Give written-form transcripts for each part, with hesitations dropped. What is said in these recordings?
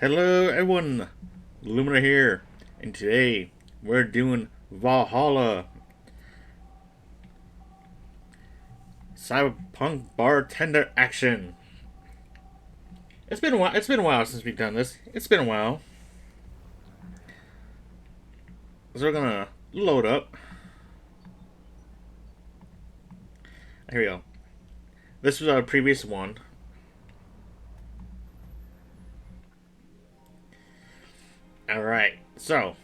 Hello everyone, Lumina here, and today we're doing Valhalla Cyberpunk Bartender Action. It's been a while. It's been a while since we've done this. It's been a while. So we're gonna load up. Here we go. This was our previous one. All right. So,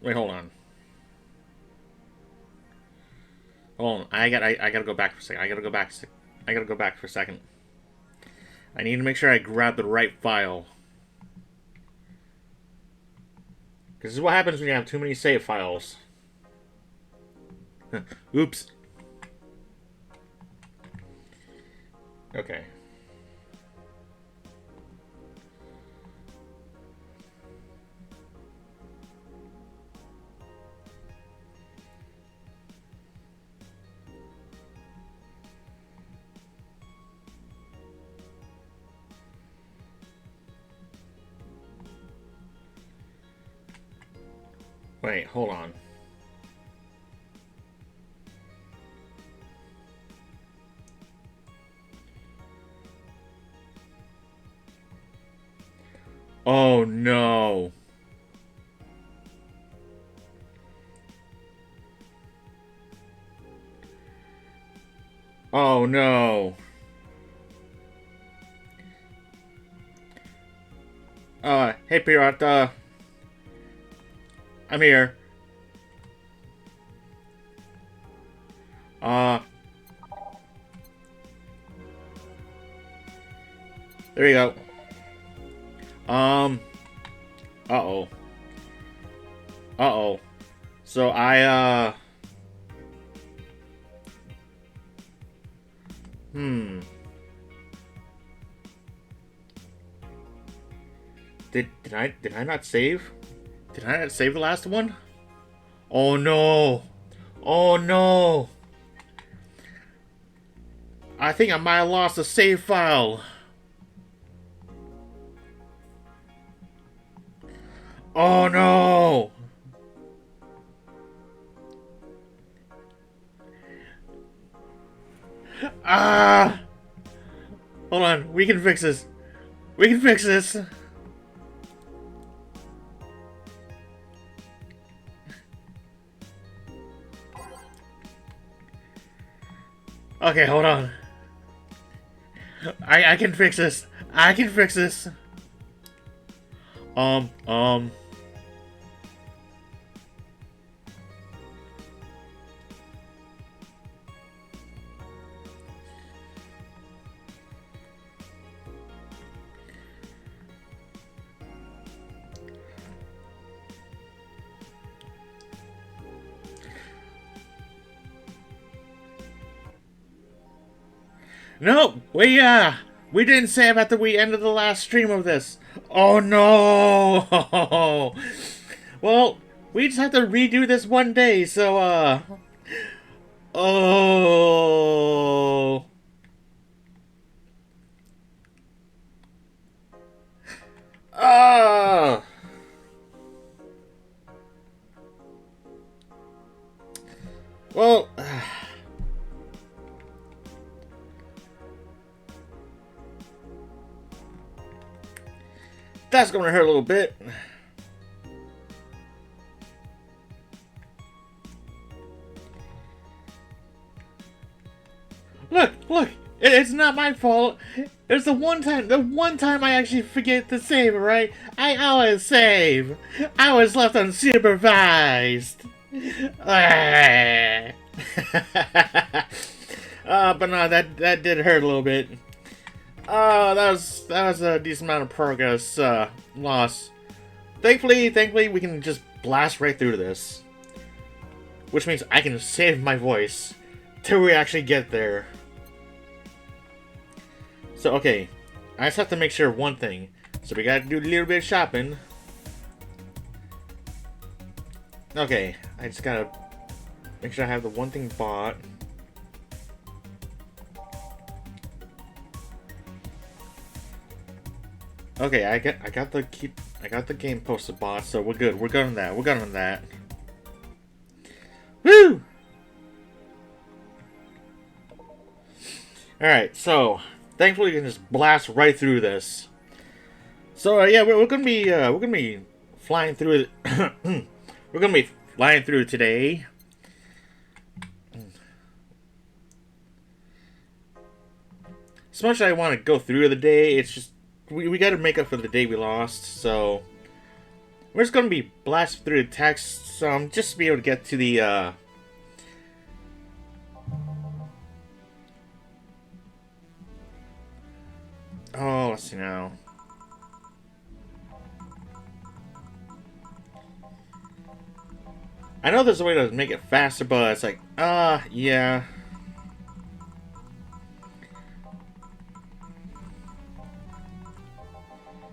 wait, hold on. Hold on. I gotta go back for a second. I gotta go back. I gotta go back for a second. I need to make sure I grab the right file. Because this is what happens when you have too many save files. Oops. Okay. Wait, hold on. Oh no. Oh no. Hey Pirata. I'm here. There you go. Uh-oh. Uh-oh. So Did I not save? Did I not save the last one? Oh no. Oh no. I think I might have lost a save file. Oh no. Ah. Hold on. We can fix this. We can fix this. Okay, hold on. I can fix this. I can fix this. Um. No, we didn't save at the end of the last stream of this. Oh no! Well, we just have to redo this one day, so oh. Ah. Well. That's going to hurt a little bit. Look, it's not my fault. It's the one time I actually forget to save, right? I always save. I was left unsupervised. But no, that did hurt a little bit. That was a decent amount of progress loss. Thankfully, we can just blast right through this, which means I can save my voice till we actually get there. So okay, I just have to make sure of one thing. So we gotta do a little bit of shopping. Okay, I just gotta make sure I have the one thing bought. Okay, I got the game posted bot, so we're good. We're good on that. We're good on that. Woo! Alright, so thankfully we can just blast right through this. So yeah, we're gonna be flying through it. We're gonna be flying through today. As much as I want to go through the day, it's just we got to make up for the day we lost. So we're just gonna be blasting through the text, just to be able to get to the. Oh, let's see now. I know there's a way to make it faster, but it's like, yeah.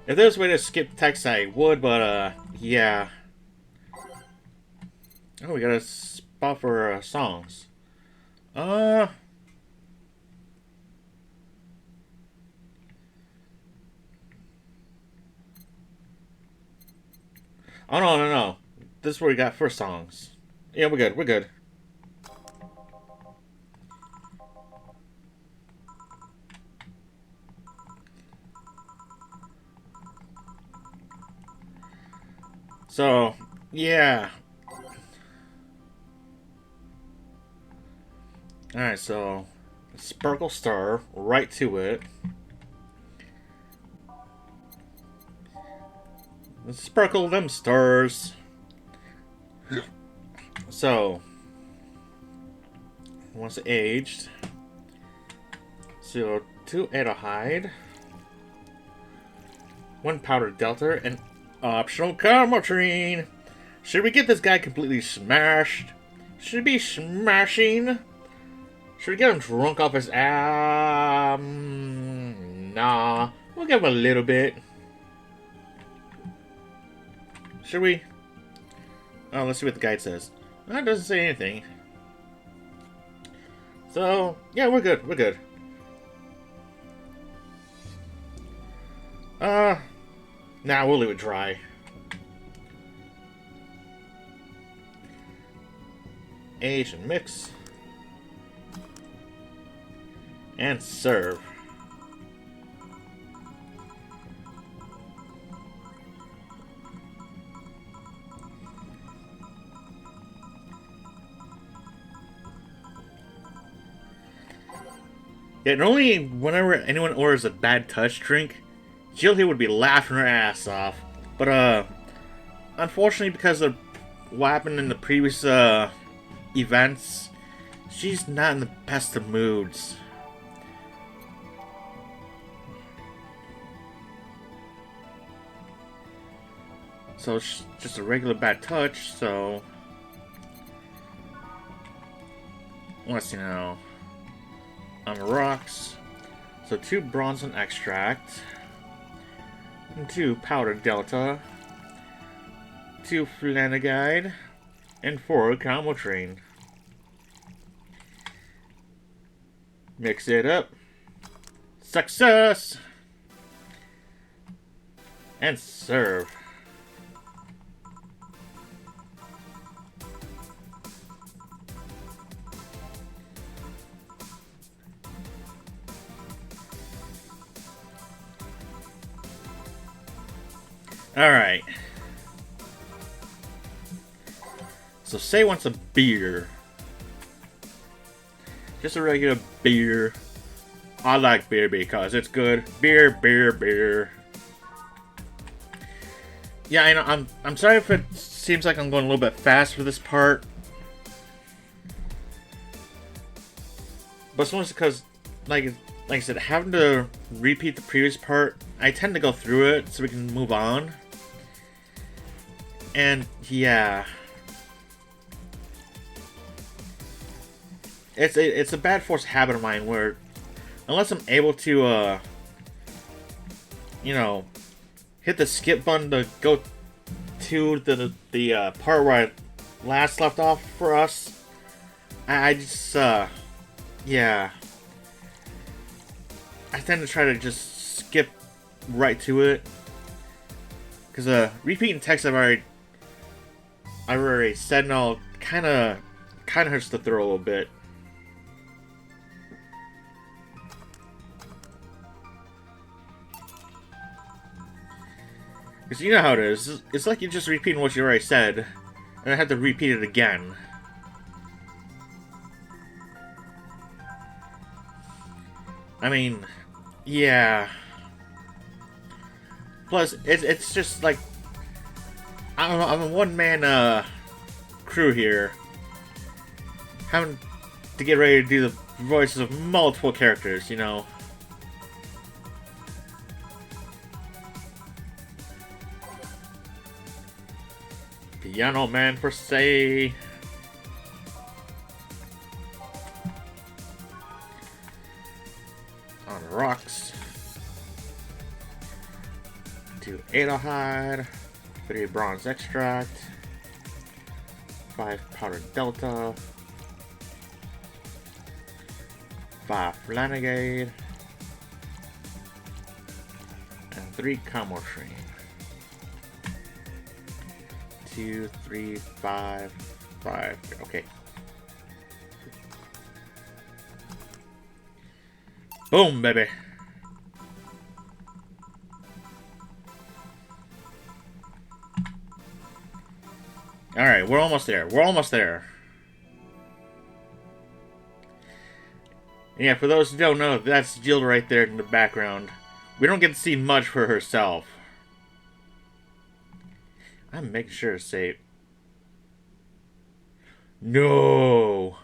If there's a way to skip text, I would, but, yeah. Oh, we got a spot for, songs. Oh, no. This is where we got for songs. Yeah, we're good, we're good. So, yeah. Alright, so Sparkle Star, right to it. Sparkle them stars. So, once aged, so 2 Adahide, 1 Powder Delta, and optional Caramel Train. Should we get this guy completely smashed? Should he be smashing? Should we get him drunk off his nah. We'll give him a little bit. Should we? Oh, let's see what the guide says. That doesn't say anything. So, yeah, we're good. We're good. Nah, we'll leave it dry. Asian mix. And serve. Yeah, normally whenever anyone orders a bad touch drink, Jill here would be laughing her ass off. But unfortunately, because of what happened in the previous events, she's not in the best of moods. So it's just a regular bad touch, so let's see now. On rocks. So 2 Bronson Extract, and 2 Powder Delta, 2 Flanagide, and 4 Caramel Train. Mix it up. Success! And serve. Alright. So Say wants a beer. Just a regular beer. I like beer because it's good. Beer, beer, beer. Yeah, I know. I'm sorry if it seems like I'm going a little bit fast for this part. But it's mostly because, like I said, having to repeat the previous part, I tend to go through it so we can move on. And yeah, it's a bad force habit of mine where, unless I'm able to, you know, hit the skip button to go to the part where I last left off for us, I just yeah, I tend to try to just skip right to it. Because repeating text I've already said and all kind of hurts the throat a little bit. Because you know how it is. It's like you're just repeating what you already said, and I have to repeat it again. I mean, yeah. Plus, it's just like I'm a one-man crew here, having to get ready to do the voices of multiple characters, you know. Piano Man per se. On the rocks. 2 Adahide. 3 Bronze Extract. 5 Powdered Delta. 5 Flanagade. And 3 Camortrine. 2, 3, 5, 5. Okay. Boom, baby. Alright, we're almost there. We're almost there. Yeah, for those who don't know, that's Jill right there in the background. We don't get to see much for herself. I'm making sure to save. No.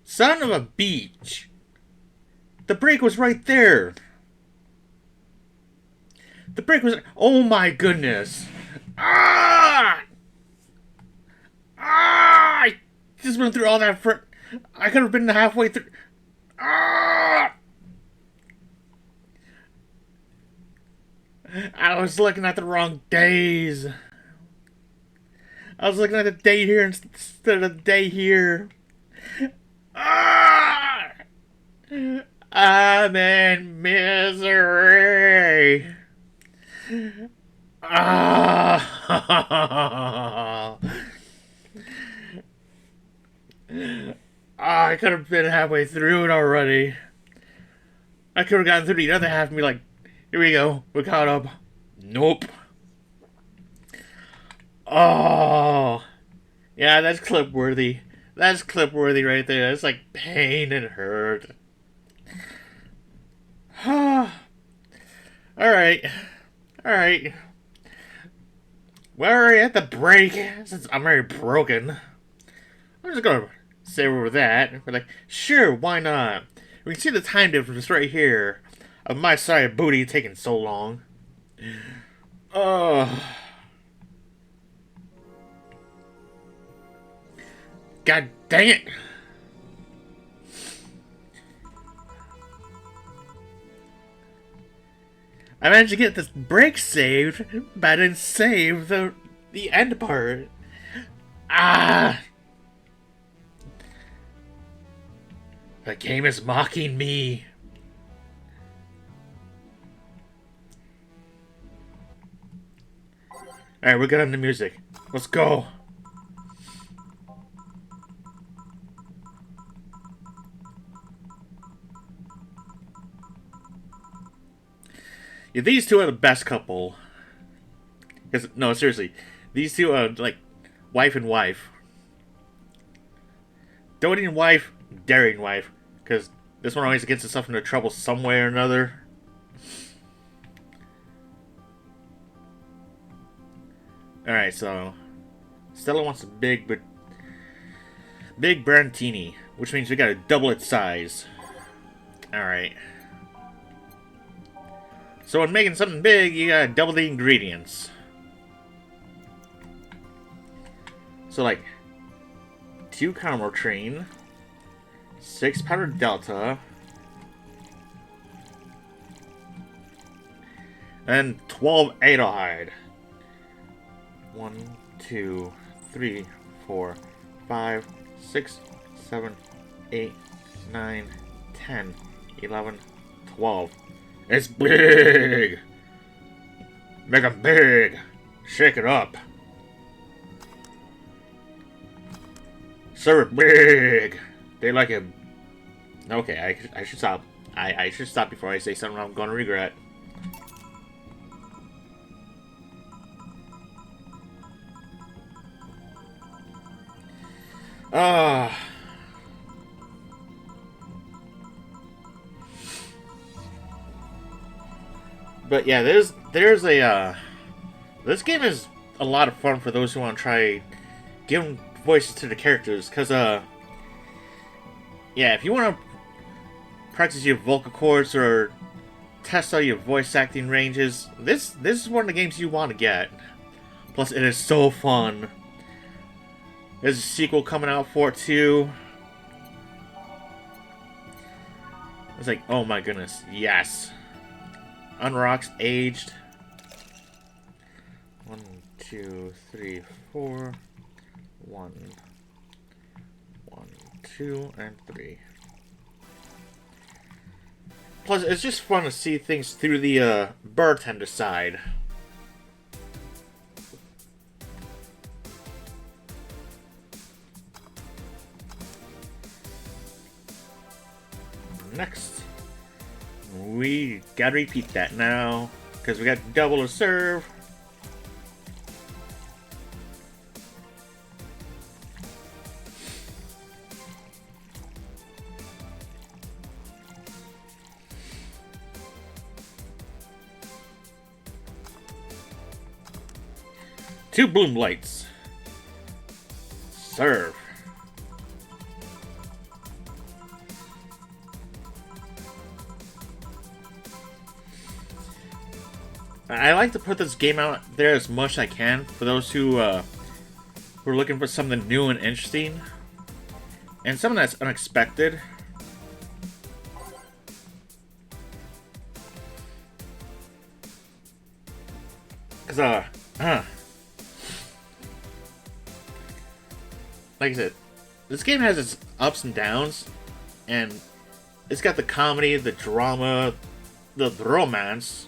Son of a beach. The break was right there. The break was... Oh my goodness. Ah! Ah! I just went through all that for... I could have been halfway through... Ah! I was looking at the wrong days. I was looking at the day here instead of the day here. Ah! I'm in misery. Ah! I could have been halfway through it already. I could have gotten through the other half and be like, here we go, we're caught up. Nope. Oh. Yeah, that's clip worthy. That's clip worthy right there. That's like pain and hurt. Alright. Alright. We're already at the break, since I'm already broken. I'm just gonna say over that. We're like, sure, why not? We can see the time difference right here of my sorry booty taking so long. Oh. God dang it! I managed to get this break saved, but I didn't save the end part. Ah! The game is mocking me. Alright, we're good on the music. Let's go. Yeah, these two are the best couple. No, seriously. These two are like wife and wife. Doting wife, daring wife. Because this one always gets itself into trouble some way or another. Alright, so Stella wants a big Brantini, which means we gotta double its size. Alright. So when making something big, you gotta double the ingredients. So like 2 Camortrine, 6 Powdered Delta, and 12 Adahide. 1, 2, 3, 4, 5, 6, 7, 8, 9, 10, 11, 12. It's big! Make it big! Shake it up! Serve it big! They like it. Okay, I should stop. I should stop before I say something I'm gonna regret. But yeah, there's a this game is a lot of fun for those who want to try giving voices to the characters, cause yeah, if you want to practice your vocal cords or test out your voice acting ranges, this is one of the games you want to get. Plus, it is so fun. There's a sequel coming out for it too. It's like, oh my goodness, yes. Unrocks aged. 1, 2, 3, 4. 1, 2, and 3. Plus, it's just fun to see things through the bartender side. Next, we gotta repeat that now, because we got double to serve. Two bloom lights. Serve. I like to put this game out there as much as I can for those who are looking for something new and interesting, and something that's unexpected. Cause like I said, this game has its ups and downs, and it's got the comedy, the drama, the romance.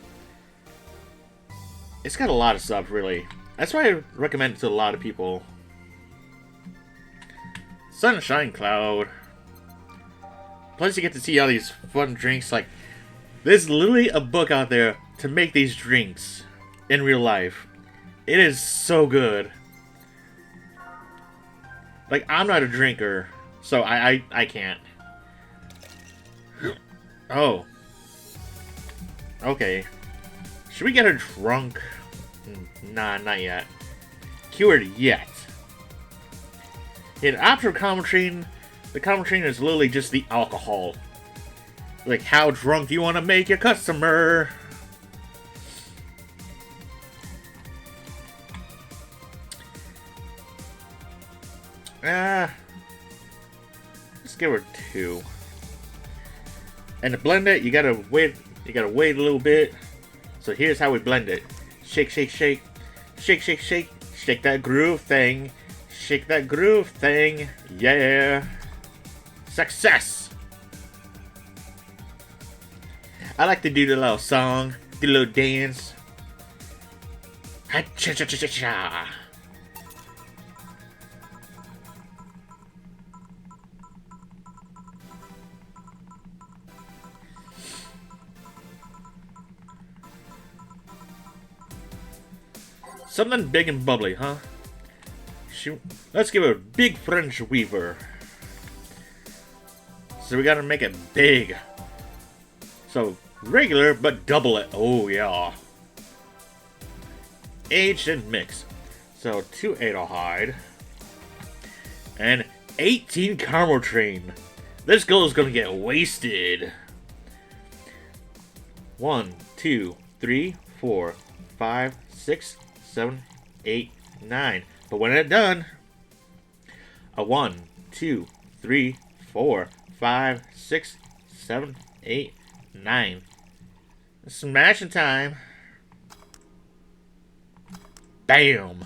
It's got a lot of stuff, really. That's why I recommend it to a lot of people. Sunshine Cloud. Plus you get to see all these fun drinks. Like, there's literally a book out there to make these drinks in real life. It is so good. Like, I'm not a drinker, so I can't. Oh. Okay. Should we get her drunk? Nah, not yet. Cured yet. In after common train, the common train is literally just the alcohol. Like, how drunk do you want to make your customer? Let's give her 2. And to blend it, you gotta wait a little bit. So here's how we blend it. Shake, shake, shake. Shake, shake, shake. Shake that groove thing. Shake that groove thing. Yeah. Success! I like to do the little song, the little dance. Ha-cha-cha-cha-cha-cha. Something big and bubbly, huh? Shoot. Let's give it a big French weaver. So we gotta make it big. So, regular, but double it. Oh, yeah. Aged and mixed. So, 2 Adalhide. And 18 Caramel Train. This girl is gonna get wasted. 1, 2, 3, 4, 5, 6, 7, 8, 9. But when it's done, a 1, 2, 3, 4, 5, 6, 7, 8, 9. Smashing time. Bam.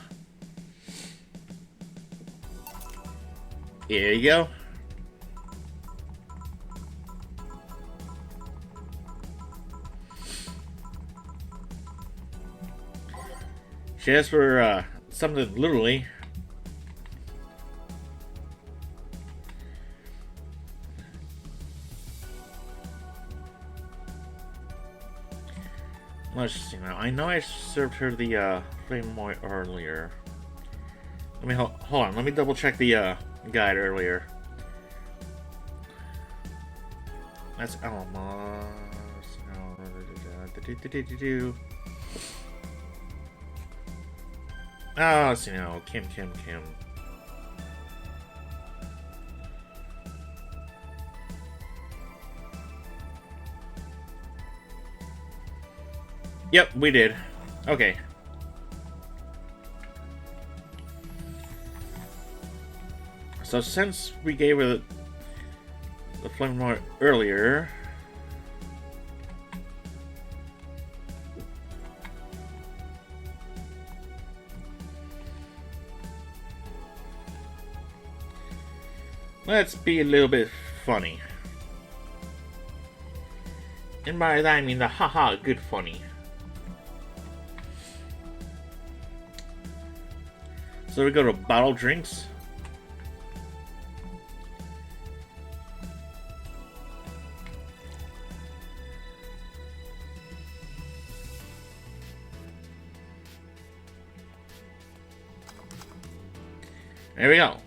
Here you go. Just for something literally. Let's see now. I know I served her the flame more earlier. Let me hold on. Let me double check the guide earlier. That's Alamos. Oh, let's see now. Kim. Yep, we did. Okay. So since we gave her the flame more earlier, let's be a little bit funny. And by that I mean the haha good funny. So we go to bottled drinks. There we go.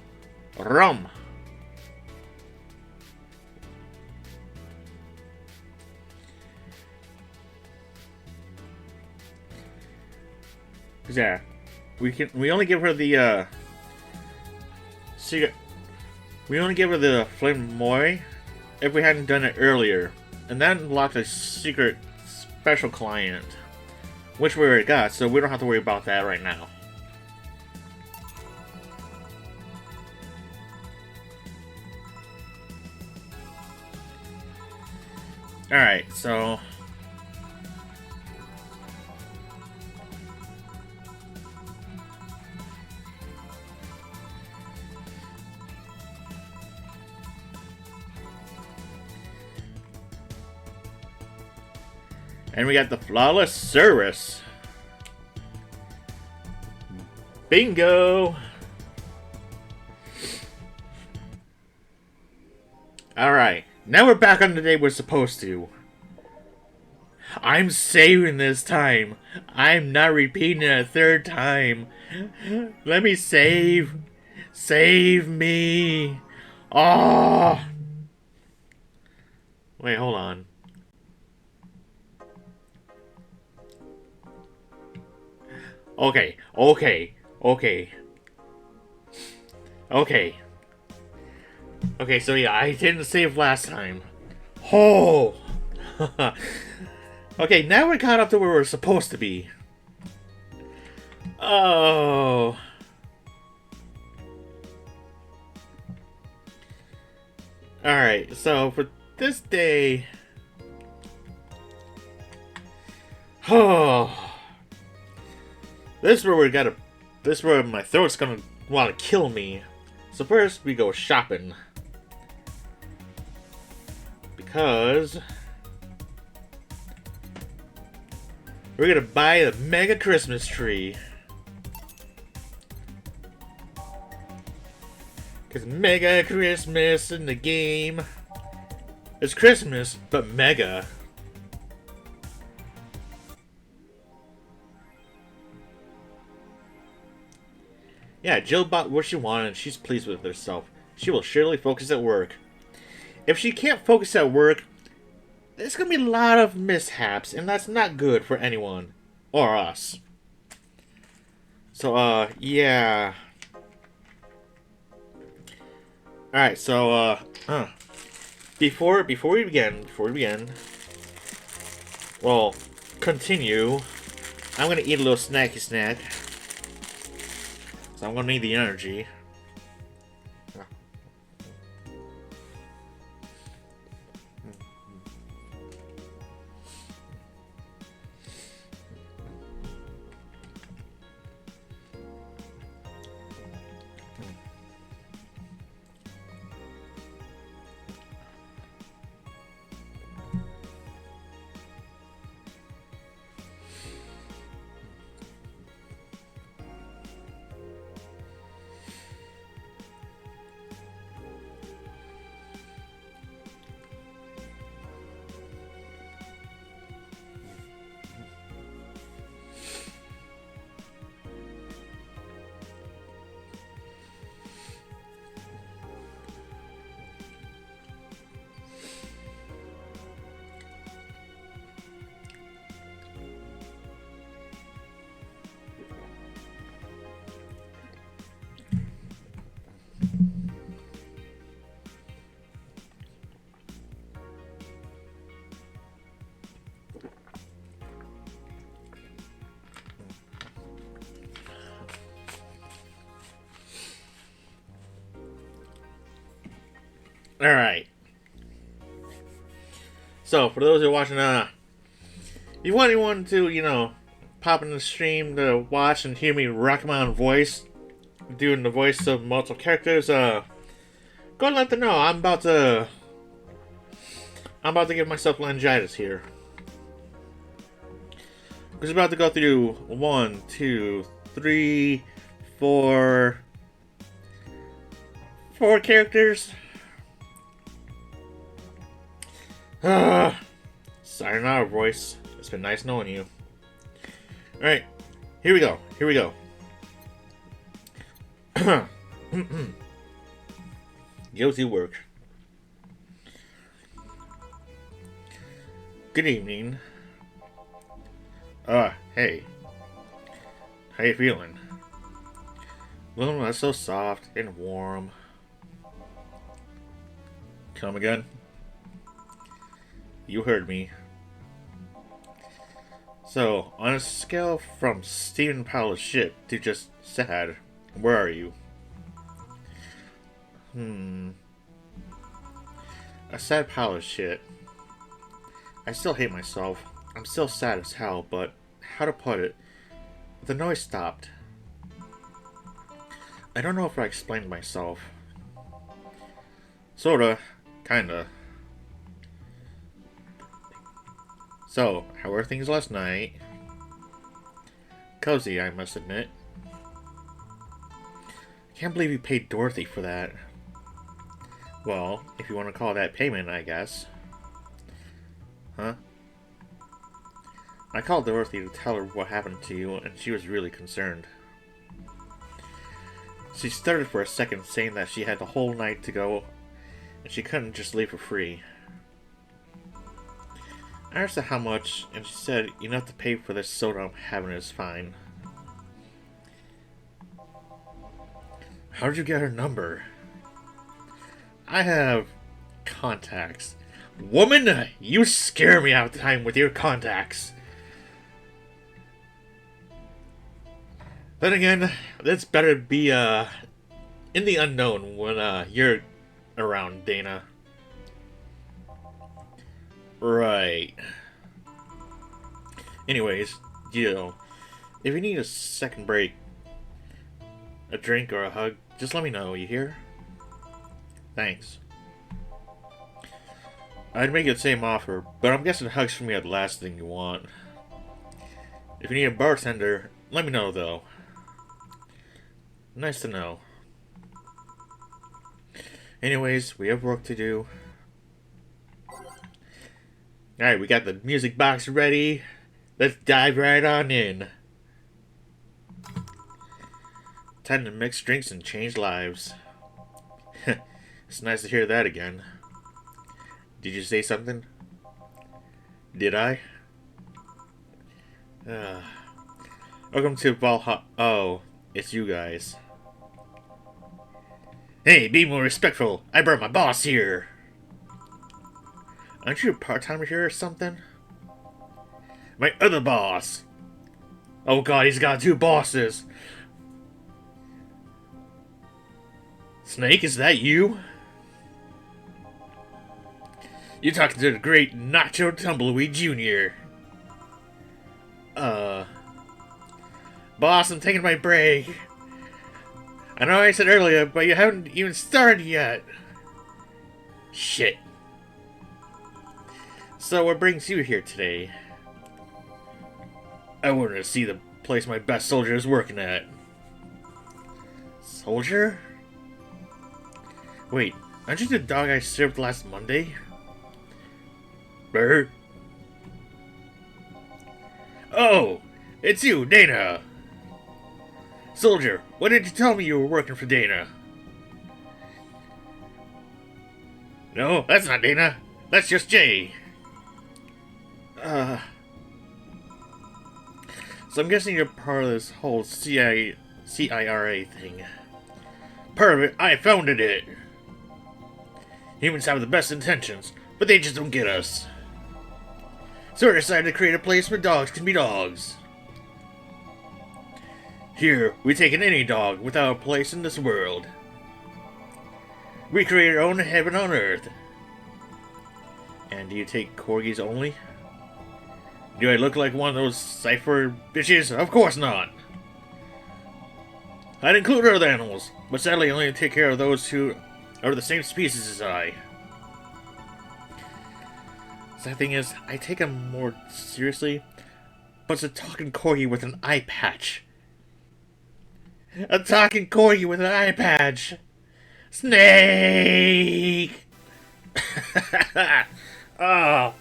Rum. Yeah. We only give her the secret. We only give her the flame moi if we hadn't done it earlier, and that unlocked a secret special client, which we already got, so we don't have to worry about that right now. All right, so. And we got the flawless service. Bingo! Alright, now we're back on the day we're supposed to. I'm saving this time. I'm not repeating it a third time. Let me save. Save me. Oh! Wait, hold on. Okay. Okay, so yeah, I didn't save last time. Oh! Okay, now we're caught up to where we're supposed to be. Oh. Alright, so for this day... Oh... This is where my throat's gonna want to kill me. So first, we go shopping. Because... we're gonna buy the Mega Christmas tree. Because Mega Christmas in the game. It's Christmas, but Mega. Yeah, Jill bought what she wanted and she's pleased with herself. She will surely focus at work. If she can't focus at work, there's gonna be a lot of mishaps, and that's not good for anyone. Or us. So, yeah. Alright, so, Before we begin, well, continue, I'm gonna eat a little snacky snack. So I'm gonna need the energy. Alright. So, for those who are watching, if you want anyone to, pop in the stream to watch and hear me rock my own voice, doing the voice of multiple characters, go and let them know. I'm about to give myself laryngitis here. We're about to go through 1, 2, 3, 4 characters. Sayonara, voice. It's been nice knowing you. Alright, here we go. Go to work. Good evening. Hey. How you feeling? Well, that's so soft and warm. Come again? You heard me. So, on a scale from steaming pile of shit to just sad, where are you? A sad pile of shit. I still hate myself. I'm still sad as hell, but how to put it? The noise stopped. I don't know if I explained myself. Sorta. Kinda. So, how were things last night? Cozy, I must admit. I can't believe you paid Dorothy for that. Well, if you want to call that payment, I guess. Huh? I called Dorothy to tell her what happened to you, and she was really concerned. She stuttered for a second, saying that she had the whole night to go, and she couldn't just leave for free. I asked her how much, and she said enough to pay for this soda I'm having is fine. How'd you get her number? I have contacts. Woman, you scare me out of time with your contacts. Then again, it's better to be in the unknown when you're around, Dana. Right. Anyways, if you need a second break, a drink or a hug, just let me know, you hear? Thanks. I'd make it the same offer, but I'm guessing hugs from me are the last thing you want. If you need a bartender, let me know though. Nice to know. Anyways, we have work to do. Alright, we got the music box ready. Let's dive right on in. Time to mix drinks and change lives. It's nice to hear that again. Did you say something? Did I? Welcome to Valhalla. Oh, it's you guys. Hey, be more respectful. I brought my boss here. Aren't you a part-timer here or something? My other boss. Oh god, he's got 2 bosses. Snake, is that you? You're talking to the great Nacho Tumbleweed Jr. Boss, I'm taking my break. I know I said earlier, but you haven't even started yet. Shit. So what brings you here today? I wanted to see the place my best soldier is working at. Soldier? Wait, aren't you the dog I served last Monday? Brr. Oh, it's you, Dana. Soldier, why didn't you tell me you were working for Dana? No, that's not Dana. That's just Jay. So I'm guessing you're part of this whole CIRA thing. Part of it, I founded it. Humans have the best intentions, but they just don't get us. So I decided to create a place where dogs can be dogs. Here, we take in any dog without a place in this world. Recreate your own heaven on earth. And do you take corgis only? Do I look like one of those cipher bitches? Of course not. I'd include other animals, but sadly I only take care of those who are the same species as I. Sad thing is, I take them more seriously, but it's a talking corgi with an eye patch. A talking corgi with an eye patch! Snake! Oh.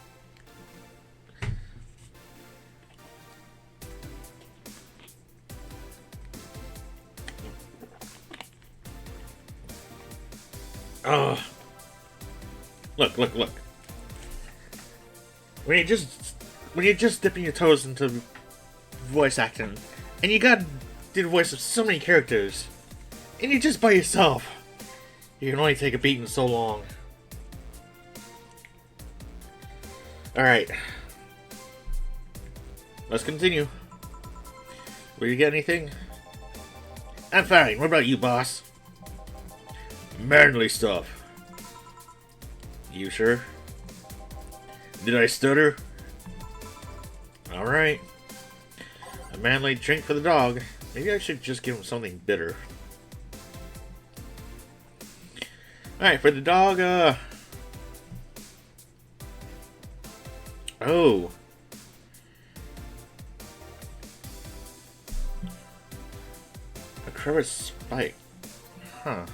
Oh. Look. When you're just dipping your toes into voice acting, and you got do the voice of so many characters, and you're just by yourself, you can only take a beating so long. Alright. Let's continue. Will you get anything? I'm fine. What about you, boss? Manly stuff. You sure? Did I stutter? Alright. A manly drink for the dog. Maybe I should just give him something bitter. Alright, for the dog, oh. A crevice spike. Huh.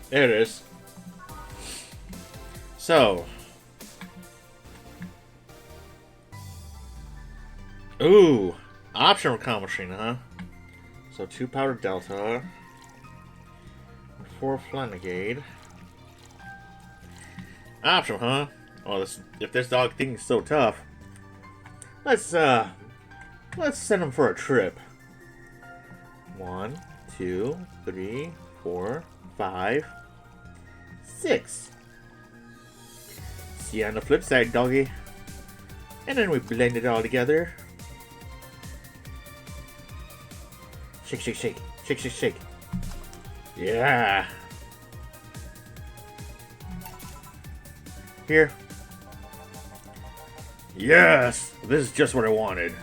There it is. So. Ooh. Optional combo machine, huh? So 2 powder delta. 4 Flanagade. Optional, huh? Oh, if this dog thinks so tough, let's send him for a trip. 1, 2, 3, 4, 5, 6. See you on the flip side, doggy. And then we blend it all together. Shake, shake, shake, shake, shake, shake. Yeah. Here. Yes! This is just what I wanted.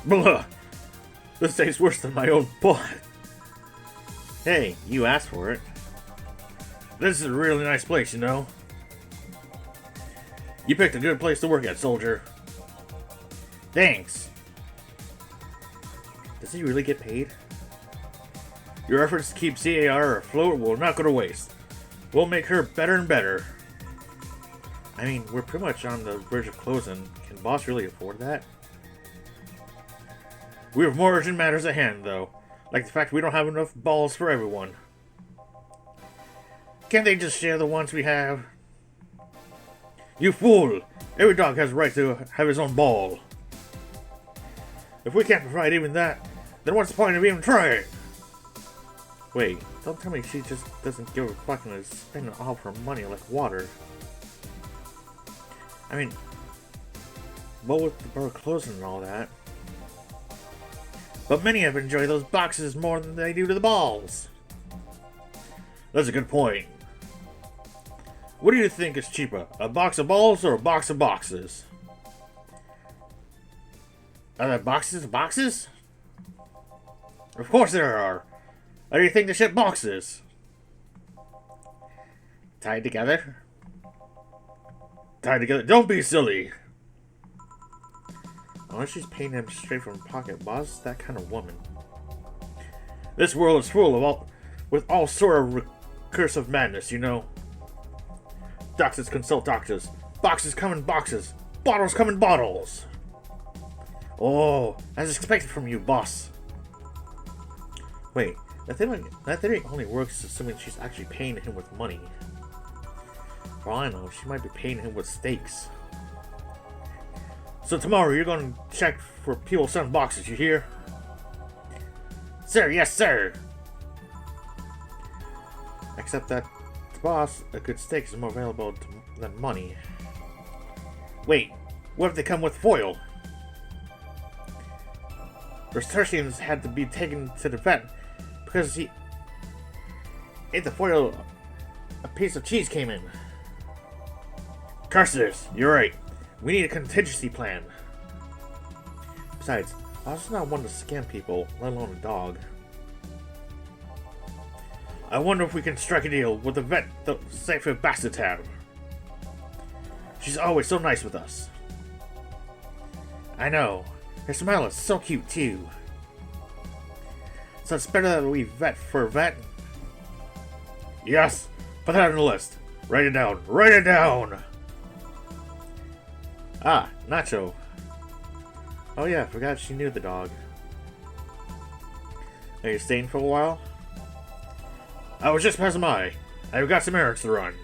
Blah! This tastes worse than my own butt. Hey, you asked for it. This is a really nice place, you know. You picked a good place to work at, soldier. Thanks. Does he really get paid? Your efforts to keep CAR afloat will not go to waste. We'll make her better and better. I mean, we're pretty much on the verge of closing. Can boss really afford that? We have more urgent matters at hand, though. Like the fact we don't have enough balls for everyone. Can't they just share the ones we have? You fool! Every dog has a right to have his own ball. If we can't provide even that, then what's the point of even trying? Wait, don't tell me she just doesn't give a fuck and is spending all of her money like water. I mean, what with the bar closing and all that? But many of them enjoy those boxes more than they do to the balls. That's a good point. What do you think is cheaper, a box of balls or a box of boxes? Are there boxes of boxes? Of course there are. How do you think they ship boxes? Tied together? Tied together? Don't be silly! Unless she's paying him straight from pocket. Boss, that kind of woman. This world is full of with all sort of recursive madness, you know. Doctors consult doctors. Boxes come in boxes. Bottles come in bottles. Oh, as expected from you, boss. Wait, that theory only works assuming she's actually paying him with money. For all I know, she might be paying him with steaks. So tomorrow you're going to check for people selling boxes, you hear? Sir, yes sir! Except that, the boss, a good steak is more valuable than money. Wait, what if they come with foil? The Tertians had to be taken to the vet because ate the foil a piece of cheese came in. Carstairs, you're right. We need a contingency plan. Besides, I was not one to scam people, let alone a dog. I wonder if we can strike a deal with the vet, the Safer Bastatab. She's always so nice with us. I know. Her smile is so cute, too. So it's better that we vet for a vet? Yes! Put that on the list. Write it down. Write it down! Ah, Nacho. Oh yeah, I forgot she knew the dog. Are you staying for a while? I was just passing by. I've got some errands to run.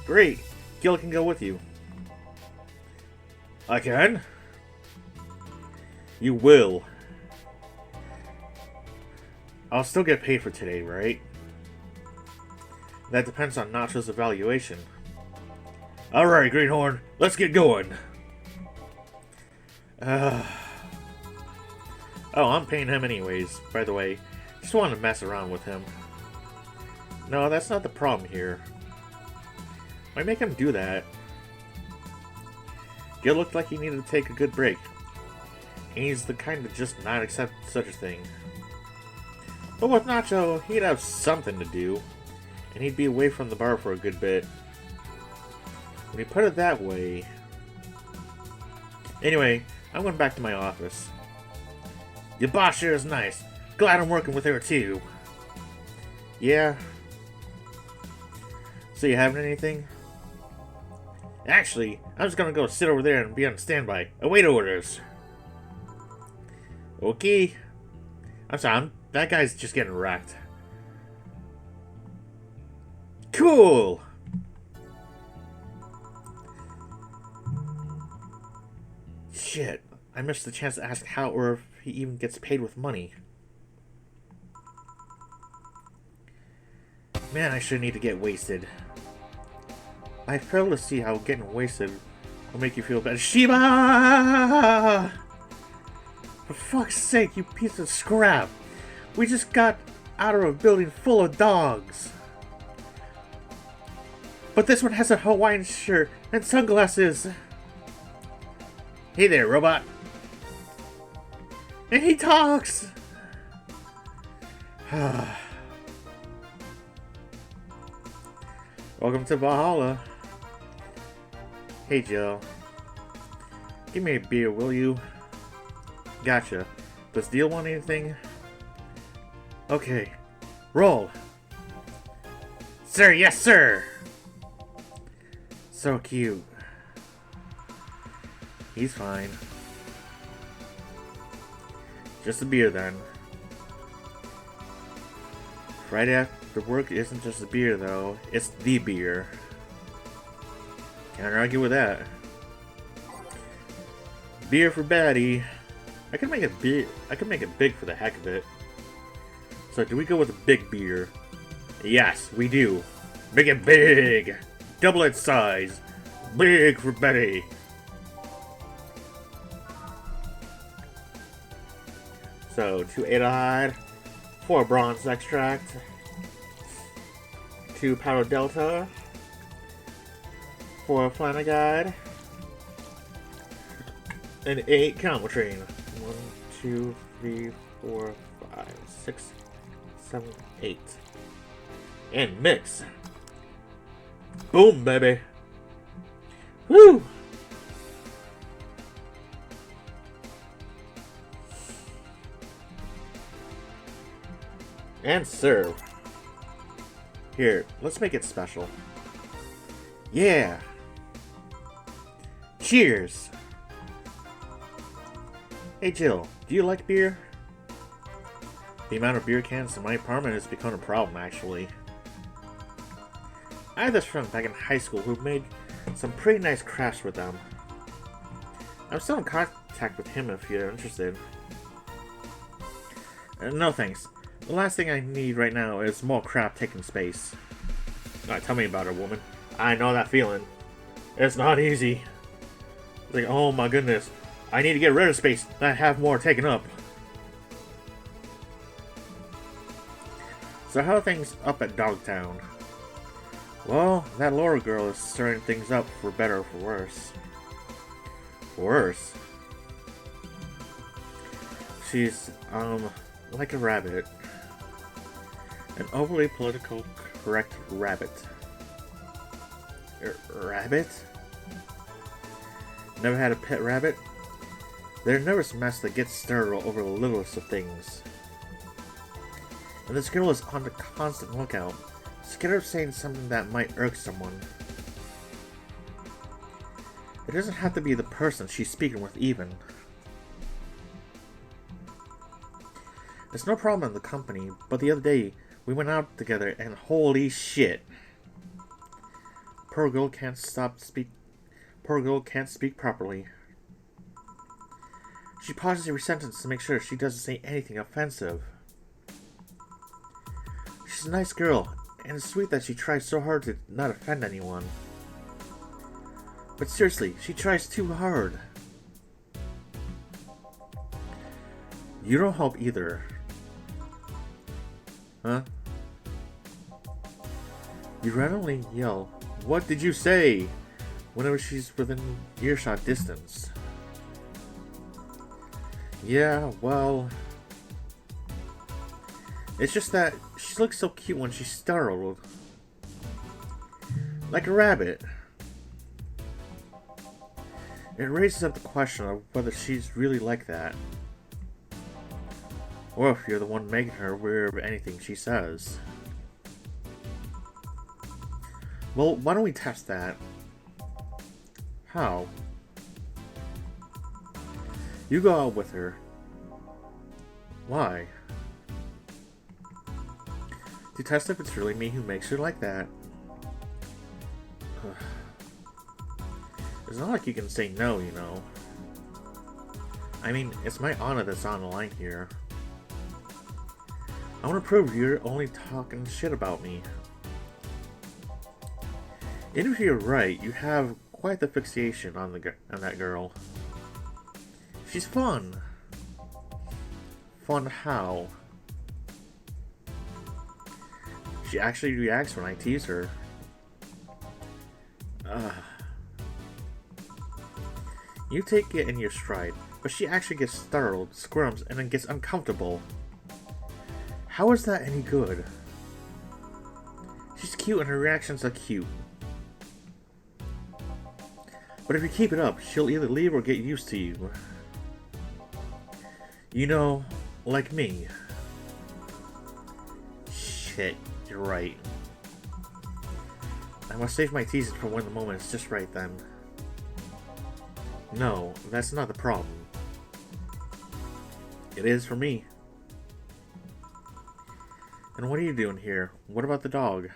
Great. Gil can go with you. I can? You will. I'll still get paid for today, right? That depends on Nacho's evaluation. Alright, Greenhorn. Let's get going. Oh, I'm paying him anyways, by the way. Just wanted to mess around with him. No, that's not the problem here. Why make him do that? Gil looked like he needed to take a good break. And he's the kind to just not accept such a thing. But with Nacho, he'd have something to do. And he'd be away from the bar for a good bit. When you put it that way... Anyway, I'm going back to my office. Your boss sure is nice. Glad I'm working with her too. Yeah. So you having anything? Actually, I'm just gonna go sit over there and be on standby. Await orders. Okay. I'm sorry, that guy's just getting wrecked. Cool! Shit, I missed the chance to ask how or if he even gets paid with money. Man, I sure need to get wasted. I fail to see how getting wasted will make you feel better. Shiba! For fuck's sake, you piece of scrap! We just got out of a building full of dogs. But this one has a Hawaiian shirt and sunglasses. Hey there, robot. And he talks! Welcome to Valhalla. Hey, Joe. Give me a beer, will you? Gotcha. Does Deal want anything? Okay. Roll. Sir, yes, sir! So cute. He's fine. Just a beer, then. Friday after work isn't just a beer, though. It's the beer. Can't argue with that. Beer for baddie. I could make it big. I could make it big for the heck of it. So, do we go with a big beer? Yes, we do. Make it big. Double its size. Big for Betty. So, 2 Adahide, 4 Bronze Extract, 2 Powder Delta, 4 Flanaguide, and 8 Camel Train. 1, 2, 3, 4, 5, 6, 7, 8. And mix. Boom, baby. Woo! And serve. Here, let's make it special. Yeah! Cheers! Hey Jill, do you like beer? The amount of beer cans in my apartment has become a problem, actually. I had this friend back in high school who made some pretty nice crafts with them. I'm still in contact with him if you're interested. No thanks. The last thing I need right now is more crap taking space. Alright, tell me about it, woman. I know that feeling. It's not easy. It's like, oh my goodness. I need to get rid of space, not have more taken up. So how are things up at Dogtown? Well, that Laura girl is stirring things up for better or for worse. Worse? She's, like a rabbit. An overly political correct rabbit. Rabbit? Never had a pet rabbit? They're a nervous mess that gets stirred over the littlest of things. And this girl is on the constant lookout, scared of saying something that might irk someone. It doesn't have to be the person she's speaking with even. It's no problem in the company, but the other day we went out together and holy shit. Poor girl can't speak properly. She pauses every sentence to make sure she doesn't say anything offensive. She's a nice girl, and it's sweet that she tries so hard to not offend anyone. But seriously, she tries too hard. You don't help either. Huh? You randomly yell, "What did you say?" whenever she's within earshot distance. Yeah, well... It's just that she looks so cute when she's startled. Like a rabbit. It raises up the question of whether she's really like that. Or if you're the one making her aware of anything she says. Well, why don't we test that? How? You go out with her. Why? To test if it's really me who makes her like that. It's not like you can say no, you know. I mean, it's my honor that's on the line here. I want to prove you're only talking shit about me. Even if you're right, you have quite the fixation on that girl. She's fun. Fun how? She actually reacts when I tease her. You take it in your stride, but she actually gets startled, squirms, and then gets uncomfortable. How is that any good? She's cute and her reactions are cute. But if you keep it up, she'll either leave or get used to you. You know, like me. Shit, you're right. I must save my teasing for when the moment is just right then. No, that's not the problem. It is for me. And what are you doing here? What about the dog?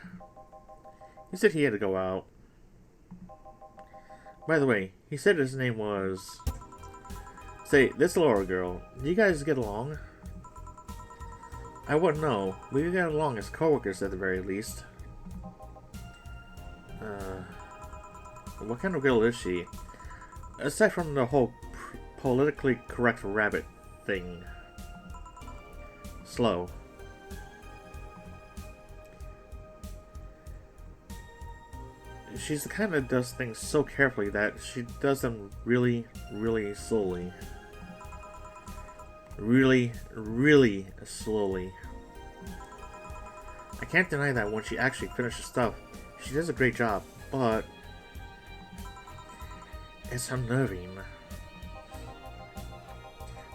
He said he had to go out. By the way, he said his name was... Say, this Laura girl, do you guys get along? I wouldn't know. We get along as coworkers at the very least. What kind of girl is she? Aside from the whole politically correct rabbit thing. Slow. She's the kind that does things so carefully that she does them really, really slowly. Really, really slowly. I can't deny that when she actually finishes stuff, she does a great job, but it's unnerving.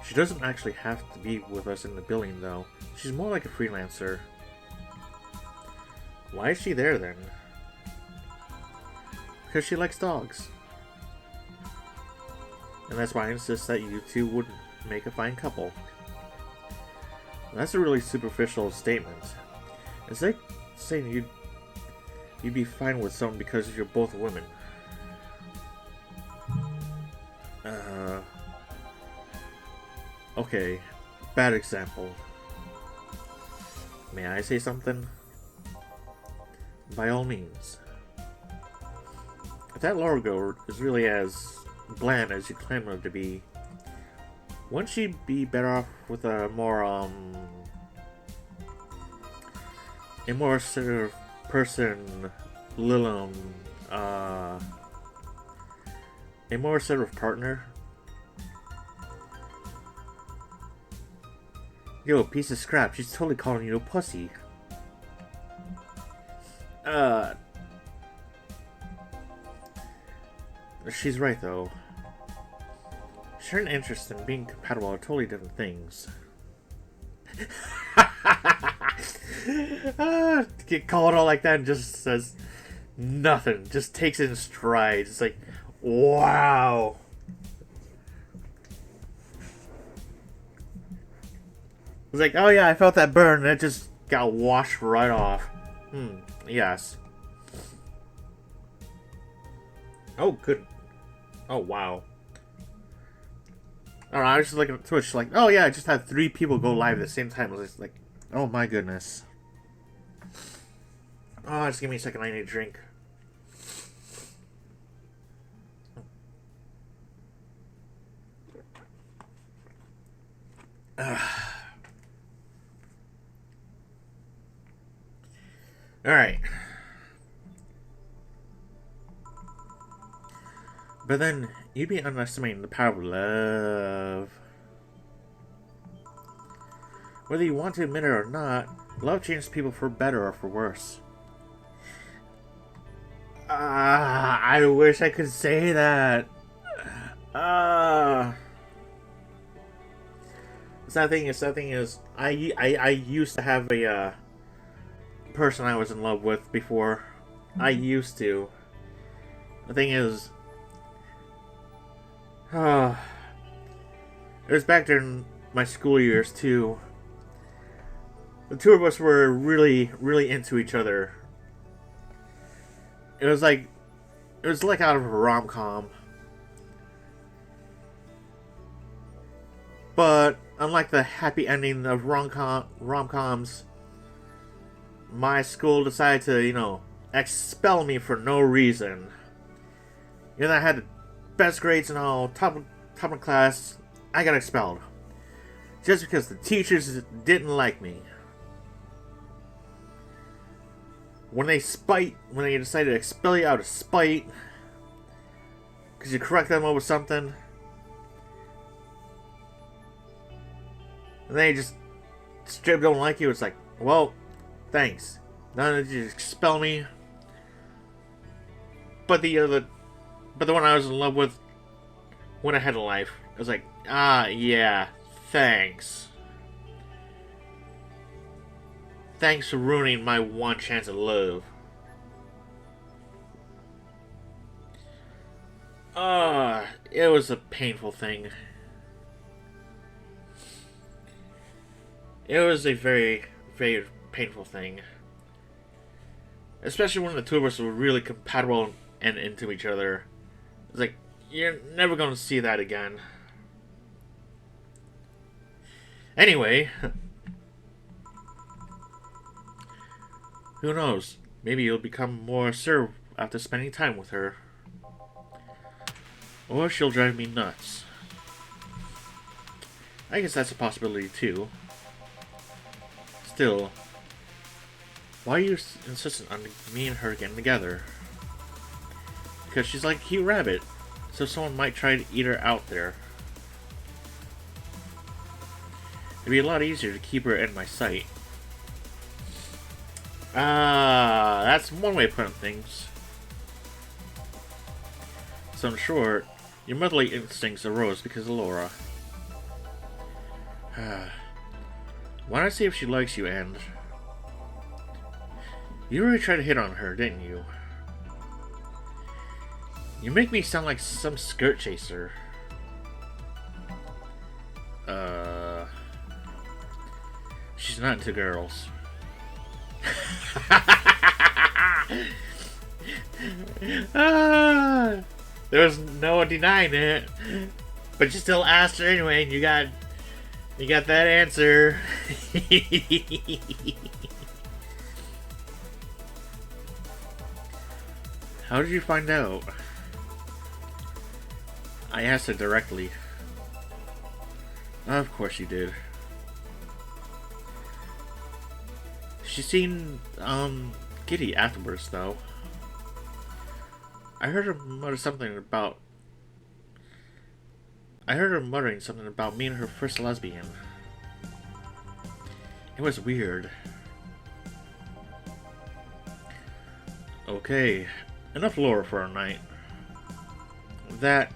She doesn't actually have to be with us in the building though. She's more like a freelancer. Why is she there then? Because she likes dogs. And that's why I insist that you two would make a fine couple. That's a really superficial statement. It's like saying you'd be fine with someone because you're both women. Okay, bad example. May I say something? By all means. If that Laura girl is really as bland as you claim her to be, wouldn't she be better off with a more, a more assertive person, Lilum, a more assertive partner. Yo, piece of scrap, she's totally calling you a pussy. She's right though. Sharing interest in being compatible are totally different things. Get called out like that and just says nothing. Just takes it in strides. It's like, wow. It's like, oh yeah, I felt that burn and it just got washed right off. Yes. Oh, good. Oh, wow. I don't know, I was just looking at Twitch, like, oh yeah, I just had 3 people go live at the same time. I was like, oh my goodness. Oh, just give me a second, I need a drink. Alright. But then, you'd be underestimating the power of love. Whether you want to admit it or not, love changes people for better or for worse. I wish I could say that. The sad thing is, I used to have a person I was in love with before. I used to. The thing is, it was back during my school years too. The two of us were really, really into each other. It was like out of a rom-com. But unlike the happy ending of rom-coms, my school decided to, expel me for no reason. I had the best grades and all, top of class. I got expelled just because the teachers didn't like me. When they decided to expel you out of spite because you correct them over something, and they just straight don't like you, it's like, well, thanks. Not only did you expel me, but the one I was in love with went ahead of life. I was like, yeah, thanks. Thanks for ruining my one chance at love. It was a painful thing. It was a very, very painful thing. Especially when the two of us were really compatible and into each other. It's like, you're never going to see that again. Anyway, who knows? Maybe you'll become more assertive after spending time with her. Or she'll drive me nuts. I guess that's a possibility too. Still, why are you insistent on me and her getting together? Because she's like a cute rabbit, so someone might try to eat her out there. It'd be a lot easier to keep her in my sight. That's one way of putting things. So in short, your motherly instincts arose because of Laura. Why not see if she likes you, and... You really tried to hit on her, didn't you? You make me sound like some skirt chaser. She's not into girls. There was no denying it. But you still asked her anyway, and you got that answer. How did you find out? I asked her directly. Of course you did. She seemed, giddy afterwards, though. I heard her mutter something about... I heard her muttering something about me and her first lesbian. It was weird. Okay, enough lore for a night. That...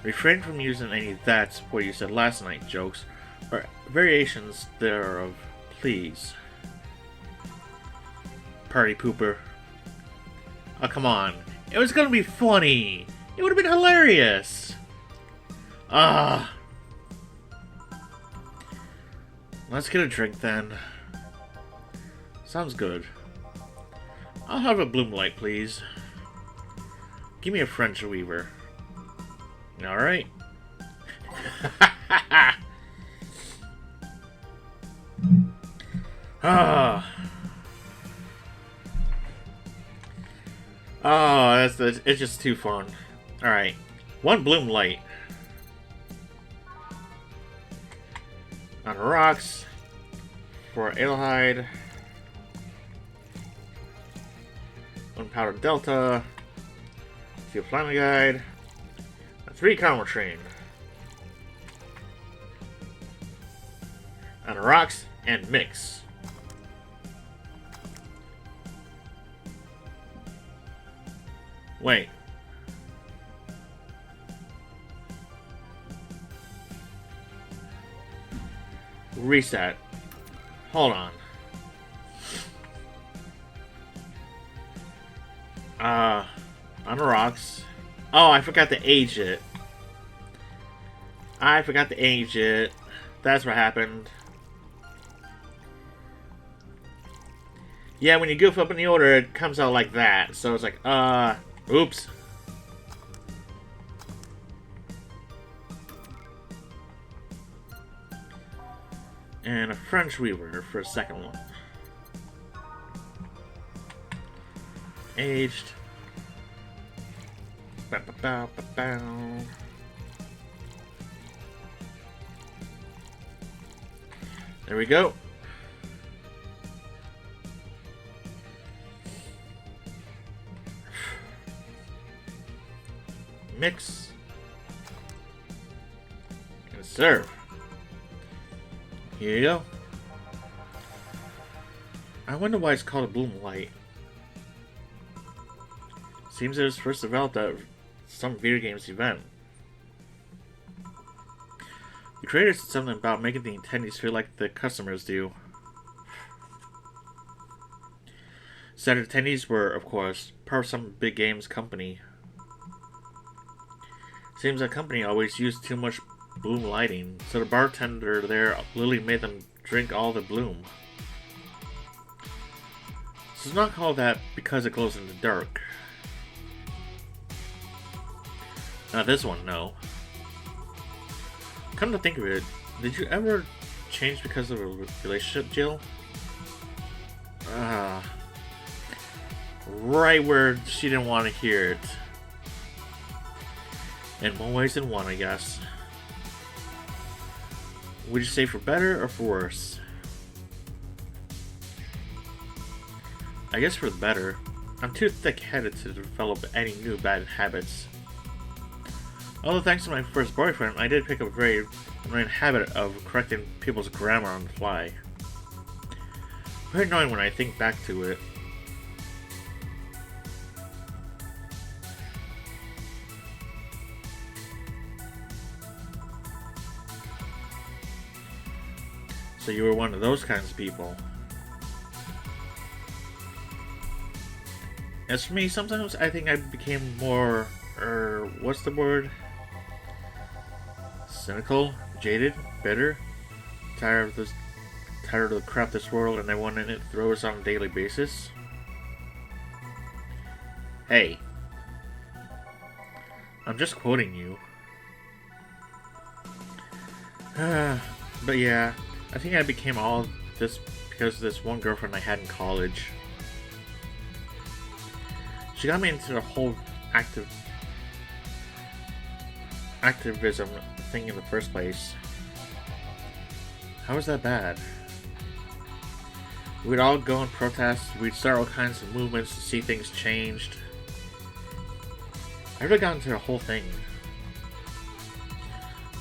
Refrain from using any "that's what you said last night" jokes, or variations thereof, please. Party pooper. Oh, come on. It was gonna be funny! It would have been hilarious! Ah. Let's get a drink then. Sounds good. I'll have a bloom light, please. Give me a French weaver. Alright. Ah. Oh, it's just too fun. Alright. One bloom light. On rocks. For aldehyde. One powder delta. 2 flamigide. 3 caramel train. On rocks and mix. Wait. Reset. Hold on. On rocks. Oh, I forgot to age it. That's what happened. Yeah, when you goof up in the order, it comes out like that. So it's like, oops. And a French weaver for a second one. Aged. Bow, bow, bow, bow, bow. There we go. Mix. And serve. Here you go. I wonder why it's called a bloom light. Seems it was first developed at some video games event. The creators said something about making the attendees feel like the customers do. Said attendees were, of course, part of some big games company. Seems the company always used too much bloom lighting, so the bartender there literally made them drink all the bloom. So it's not called that because it glows in the dark. Not this one, no. Come to think of it, did you ever change because of a relationship, Jill? Right where she didn't want to hear it. In more ways than one, I guess. Would you say for better or for worse? I guess for the better. I'm too thick-headed to develop any new bad habits. Although thanks to my first boyfriend, I did pick up a very annoying habit of correcting people's grammar on the fly. Very annoying when I think back to it. So you were one of those kinds of people. As for me, sometimes I think I became more, what's the word? Cynical, jaded, bitter, tired of the crap this world and everyone in it throws on a daily basis. Hey, I'm just quoting you. But yeah, I think I became all this because of this one girlfriend I had in college. She got me into the whole activism thing in the first place. How is that bad? We'd all go and protest. We'd start all kinds of movements to see things changed. I really got into the whole thing.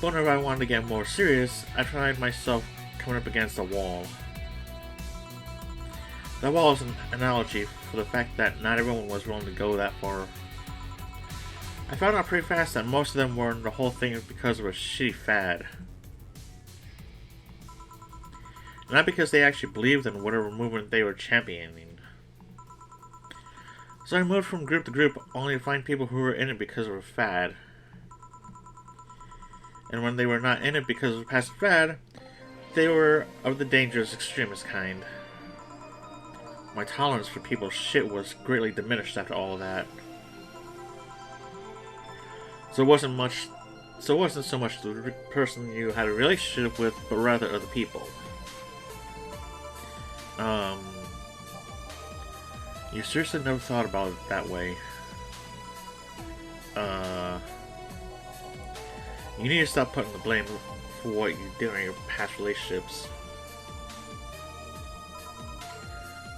But whenever I wanted to get more serious, I tried myself coming up against a wall. That wall is an analogy for the fact that not everyone was willing to go that far. I found out pretty fast that most of them were in the whole thing because of a shitty fad. Not because they actually believed in whatever movement they were championing. So I moved from group to group only to find people who were in it because of a fad. And when they were not in it because of a past fad, they were of the dangerous extremist kind. My tolerance for people's shit was greatly diminished after all of that. So it wasn't so much the person you had a relationship with, but rather other people. You seriously never thought about it that way. You need to stop putting the blame for what you did in your past relationships.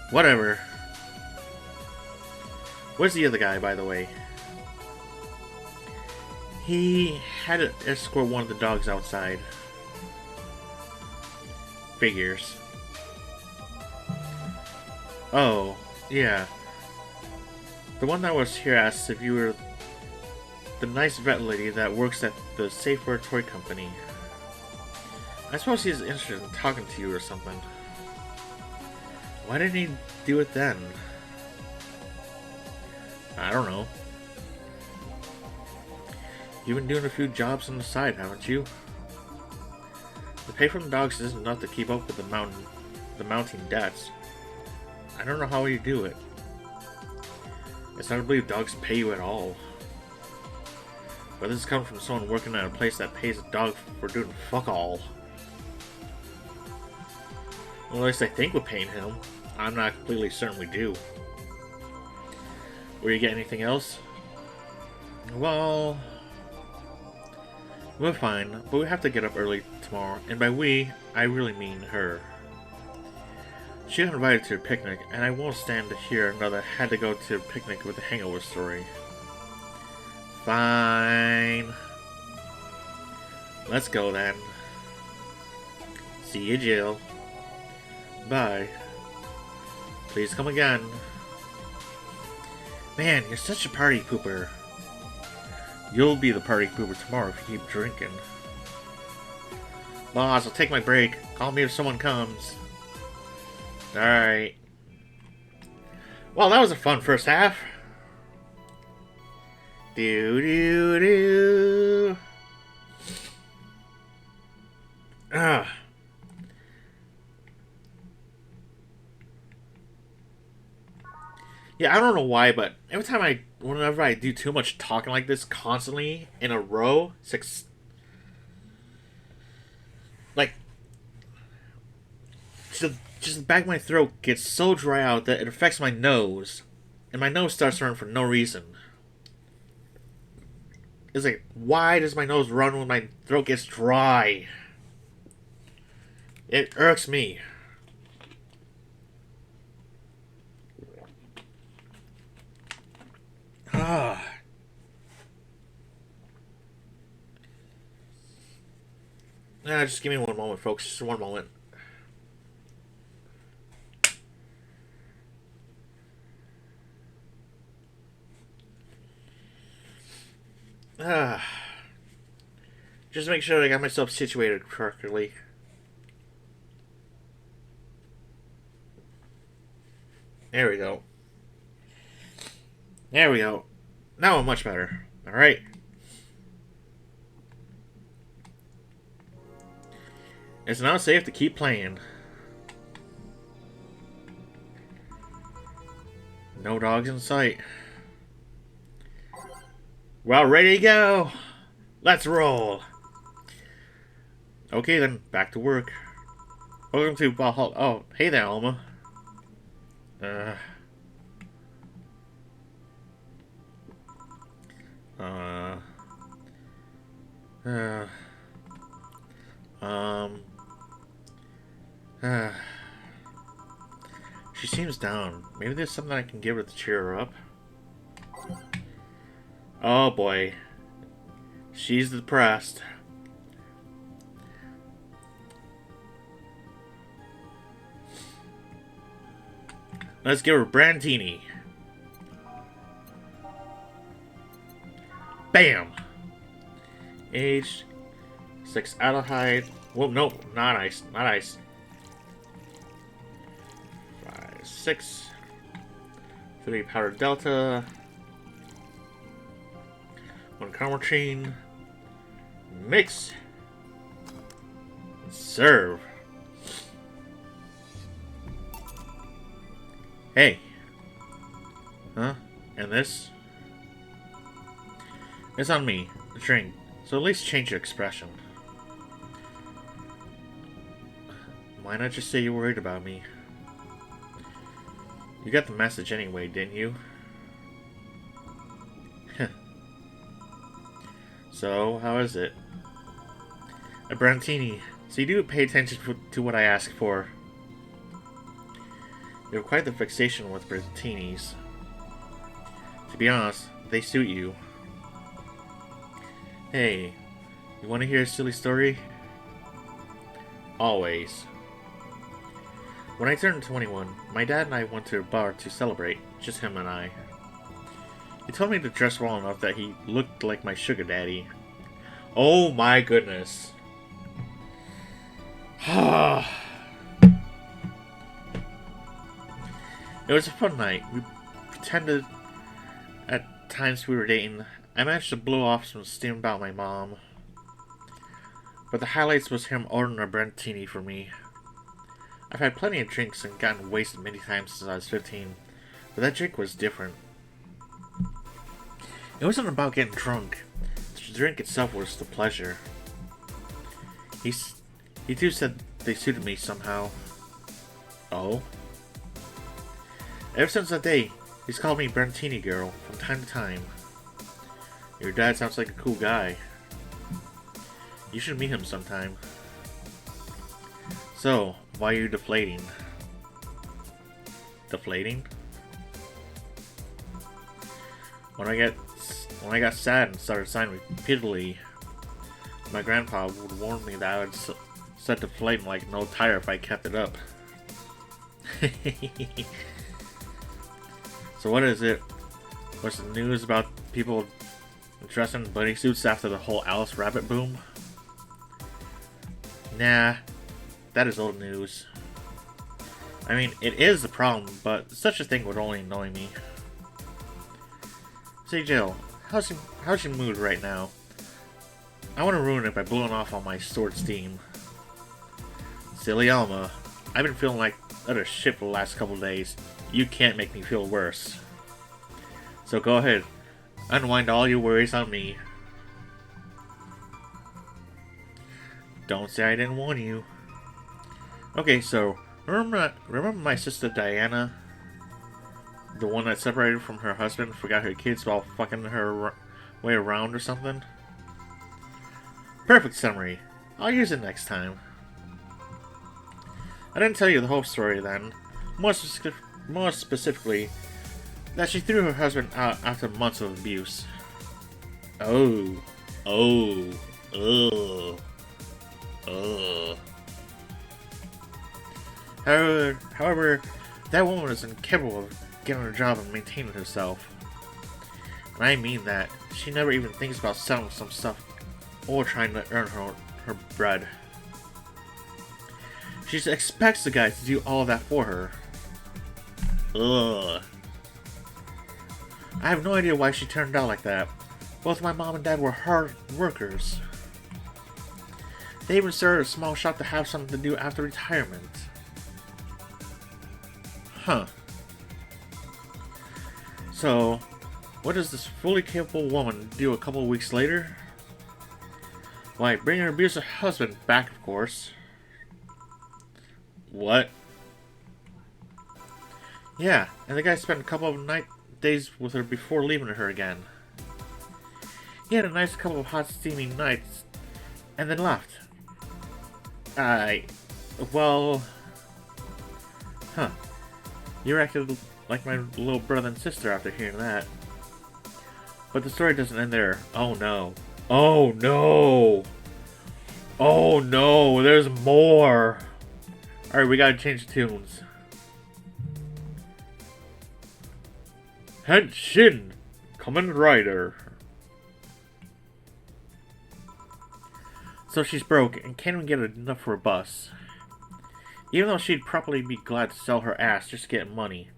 Whatever. Where's the other guy, by the way? He had to escort one of the dogs outside. Figures. Oh, yeah. The one that was here asked if you were the nice vet lady that works at the Safer Toy Company. I suppose he's interested in talking to you or something. Why didn't he do it then? I don't know. You've been doing a few jobs on the side, haven't you? The pay from the dogs isn't enough to keep up with the mounting debts. I don't know how you do it. It's hard to believe dogs pay you at all. But this comes from someone working at a place that pays a dog for doing fuck all. Well, at least I think we're paying him. I'm not completely certain we do. Will you get anything else? Well, we're fine, but we have to get up early tomorrow, and by we, I really mean her. She got invited to a picnic, and I won't stand to hear another had to go to a picnic with a hangover story. Fine. Let's go then. See you, Jill. Bye. Please come again. Man, you're such a party pooper. You'll be the party pooper tomorrow if you keep drinking. Boss, I'll take my break. Call me if someone comes. Alright. Well, that was a fun first half. Do. Ah. Yeah, I don't know why, but whenever I do too much talking like this constantly in a row, like, just the back of my throat gets so dry out that it affects my nose, and my nose starts running for no reason. It's like, why does my nose run when my throat gets dry? It irks me. Ah. Just give me one moment, folks. Just one moment. Just make sure I got myself situated correctly. There we go. There we go. Now I'm much better. Alright. It's now safe to keep playing. No dogs in sight. Well, ready to go. Let's roll. Okay then, back to work. Welcome to Valhalla. Oh, hey there, Alma. She seems down. Maybe there's something I can give her to cheer her up. Oh boy. She's depressed. Let's give her Brandini. Bam! Age 6 aldehyde. Well, no, not ice. Not ice. 5, 6. 3 powder delta. 1 caramel chain. Mix. Serve. Hey. Huh? And this? It's on me. The drink. So at least change your expression. Why not just say you're worried about me? You got the message anyway, didn't you? So, how is it? A Brantini. So you do pay attention to what I ask for. You have quite the fixation with Brantinis. To be honest, they suit you. Hey, you want to hear a silly story? Always. When I turned 21, my dad and I went to a bar to celebrate, just him and I. He told me to dress well enough that he looked like my sugar daddy. Oh my goodness. It was a fun night. We pretended at times we were dating. I managed to blow off some steam about my mom. But the highlights was him ordering a Brantini for me. I've had plenty of drinks and gotten wasted many times since I was 15, but that drink was different. It wasn't about getting drunk. The drink itself was the pleasure. He too said they suited me somehow. Oh? Ever since that day, he's called me Brantini Girl from time to time. Your dad sounds like a cool guy. You should meet him sometime. So, why are you deflating? Deflating? When I got sad and started sighing repeatedly, my grandpa would warn me that I would set deflating like no tire if I kept it up. So what is it? What's the news about people dressing in bunny suits after the whole Alice Rabbit boom? Nah, that is old news. I mean, it is a problem, but such a thing would only annoy me. Say, Jill, how's your mood right now? I want to ruin it by blowing off all my stored steam. Silly Alma, I've been feeling like utter shit for the last couple of days. You can't make me feel worse. So go ahead, unwind all your worries on me. Don't say I didn't warn you. Okay, so remember my sister Diana? The one that separated from her husband, forgot her kids while fucking her way around or something? Perfect summary. I'll use it next time. I didn't tell you the whole story then. More specifically, that she threw her husband out after months of abuse. Oh. However, that woman is incapable of getting a job and maintaining herself. And I mean that. She never even thinks about selling some stuff or trying to earn her bread. She expects the guy to do all of that for her. Ugh. I have no idea why she turned out like that. Both my mom and dad were hard workers. They even started a small shop to have something to do after retirement. Huh. So, what does this fully capable woman do a couple of weeks later? Why, bring her abusive husband back, of course. What? Yeah, and the guy spent a couple of days with her before leaving her again. He had a nice couple of hot, steamy nights, and then left. Well... Huh. You acted like my little brother and sister after hearing that. But the story doesn't end there. Oh no. Oh no! Oh no, there's more! Alright, we gotta change the tunes. Henshin! Kamen Rider. So she's broke and can't even get enough for a bus. Even though she'd probably be glad to sell her ass just to get money.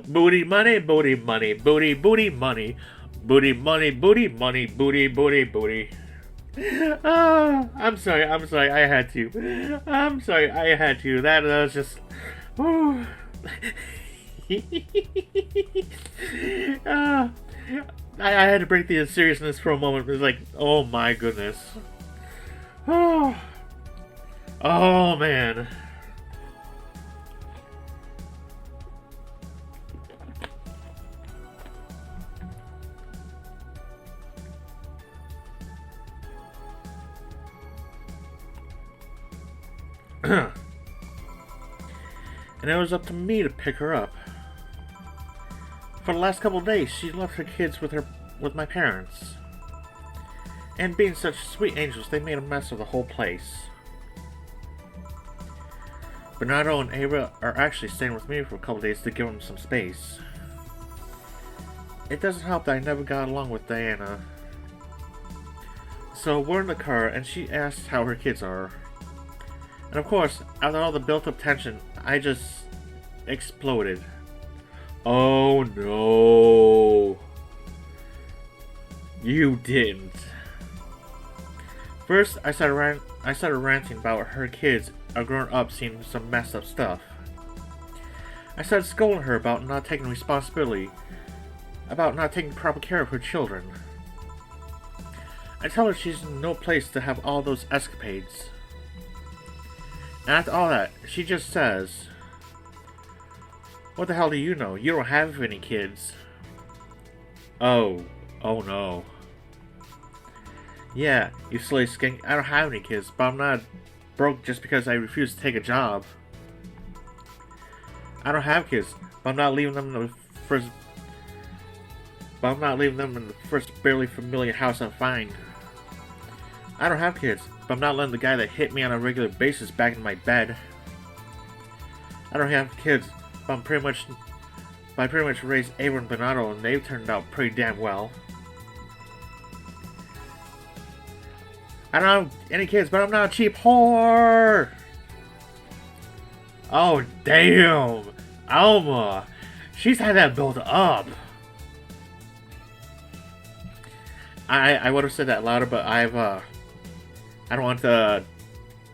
Booty money, booty money, booty, booty money. Booty money, booty money, booty, booty, booty. I'm sorry, I had to. I'm sorry, I had to. That was just... I had to break the seriousness for a moment. It was like, oh my goodness. Oh man. And it was up to me to pick her up. For the last couple of days, she left her kids with my parents. And being such sweet angels, they made a mess of the whole place. Bernardo and Ava are actually staying with me for a couple of days to give them some space. It doesn't help that I never got along with Diana. So we're in the car, and she asks how her kids are. And of course, after all the built-up tension, I just exploded. Oh no. You didn't. First, I started ranting about her kids are grown up seeing some messed up stuff. I started scolding her about not taking responsibility, about not taking proper care of her children. I tell her she's in no place to have all those escapades. And after all that, she just says, "What the hell do you know? You don't have any kids." Oh no. Yeah, you silly skink, I don't have any kids, but I'm not broke just because I refuse to take a job. I don't have kids, but I'm not leaving them in the first barely familiar house I find. I don't have kids, but I'm not letting the guy that hit me on a regular basis back in my bed. I don't have kids, but I pretty much raised Ava and Bernardo, and they've turned out pretty damn well. I don't have any kids, but I'm not a cheap whore! Oh, damn! Alma! She's had that built up! I would have said that louder, but I don't want the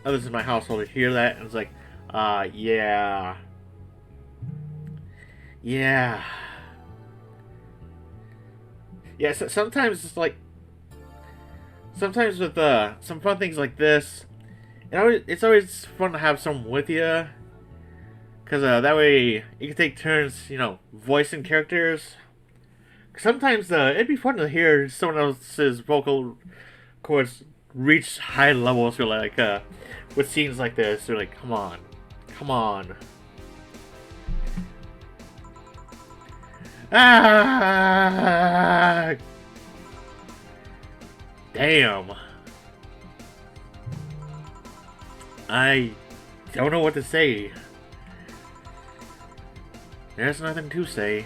others in my household to hear that, and it's like, yeah. Yeah. Yeah, so sometimes it's like, sometimes with some fun things like this, it's always fun to have someone with you, because that way you can take turns, voicing characters. Sometimes it'd be fun to hear someone else's vocal cords reach high levels, or like with scenes like this. They're like, come on. Ah! Damn. I don't know what to say. There's nothing to say.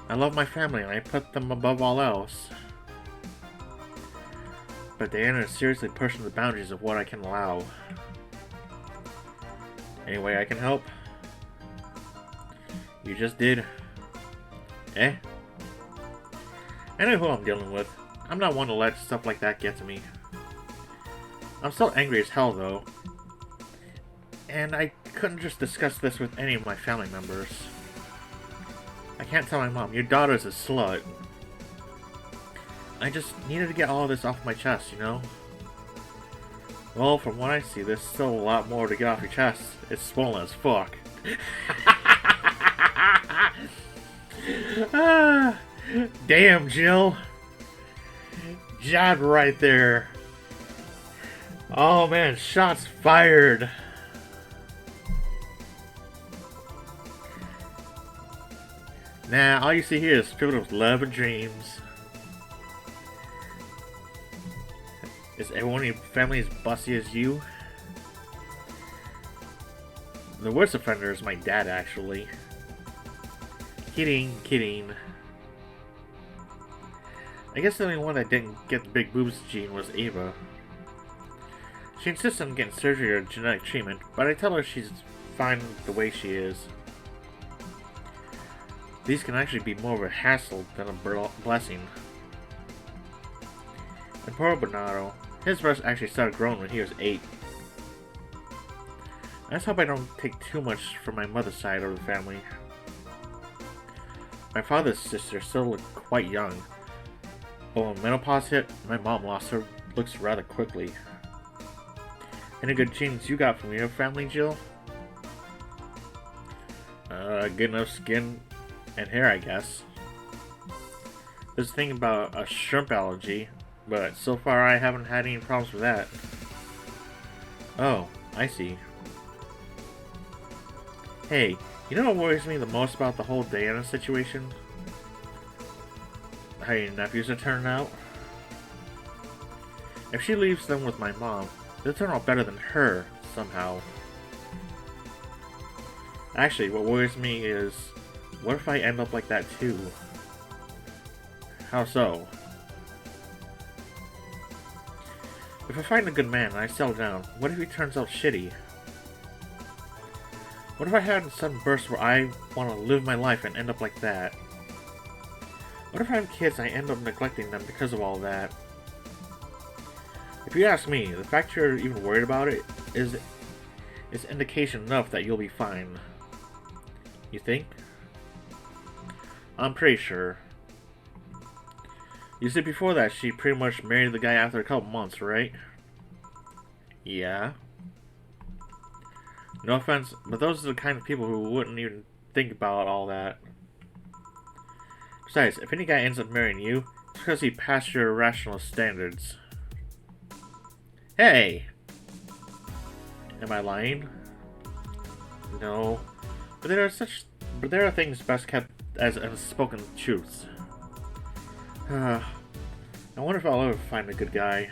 I love my family and I put them above all else. But Diana is seriously pushing the boundaries of what I can allow. Any way I can help? You just did. Eh? I know who I'm dealing with. I'm not one to let stuff like that get to me. I'm still angry as hell, though. And I couldn't just discuss this with any of my family members. I can't tell my mom, your daughter's a slut. I just needed to get all of this off my chest, Well, from what I see, there's still a lot more to get off your chest. It's swollen as fuck. Damn, Jill. Job right there. Oh man, shots fired. Nah, all you see here is filled with love and dreams. Is everyone in your family as bossy as you? The worst offender is my dad, actually. Kidding, kidding. I guess the only one that didn't get the big boobs gene was Ava. She insists on getting surgery or genetic treatment, but I tell her she's fine the way she is. These can actually be more of a hassle than a blessing. And poor Bernardo, his breast actually started growing when he was 8. I just hope I don't take too much from my mother's side of the family. My father's sister still looked quite young, but when menopause hit, my mom lost her looks rather quickly. Any good genes you got from your family, Jill? Good enough skin and hair, I guess. There's a thing about a shrimp allergy, but so far I haven't had any problems with that. Oh, I see. Hey, you know what worries me the most about the whole Diana situation? How your nephews are turning out? If she leaves them with my mom, they'll turn out better than her, somehow. Actually, what worries me is, what if I end up like that too? How so? If I find a good man and I settle down, what if he turns out shitty? What if I had a sudden burst where I want to live my life and end up like that? What if I have kids and I end up neglecting them because of all that? If you ask me, the fact you're even worried about it is indication enough that you'll be fine. You think? I'm pretty sure. You said before that she pretty much married the guy after a couple months, right? Yeah. No offense, but those are the kind of people who wouldn't even think about all that. Besides, if any guy ends up marrying you, it's because he passed your rational standards. Hey! Am I lying? No. But there are things best kept as unspoken truths. I wonder if I'll ever find a good guy.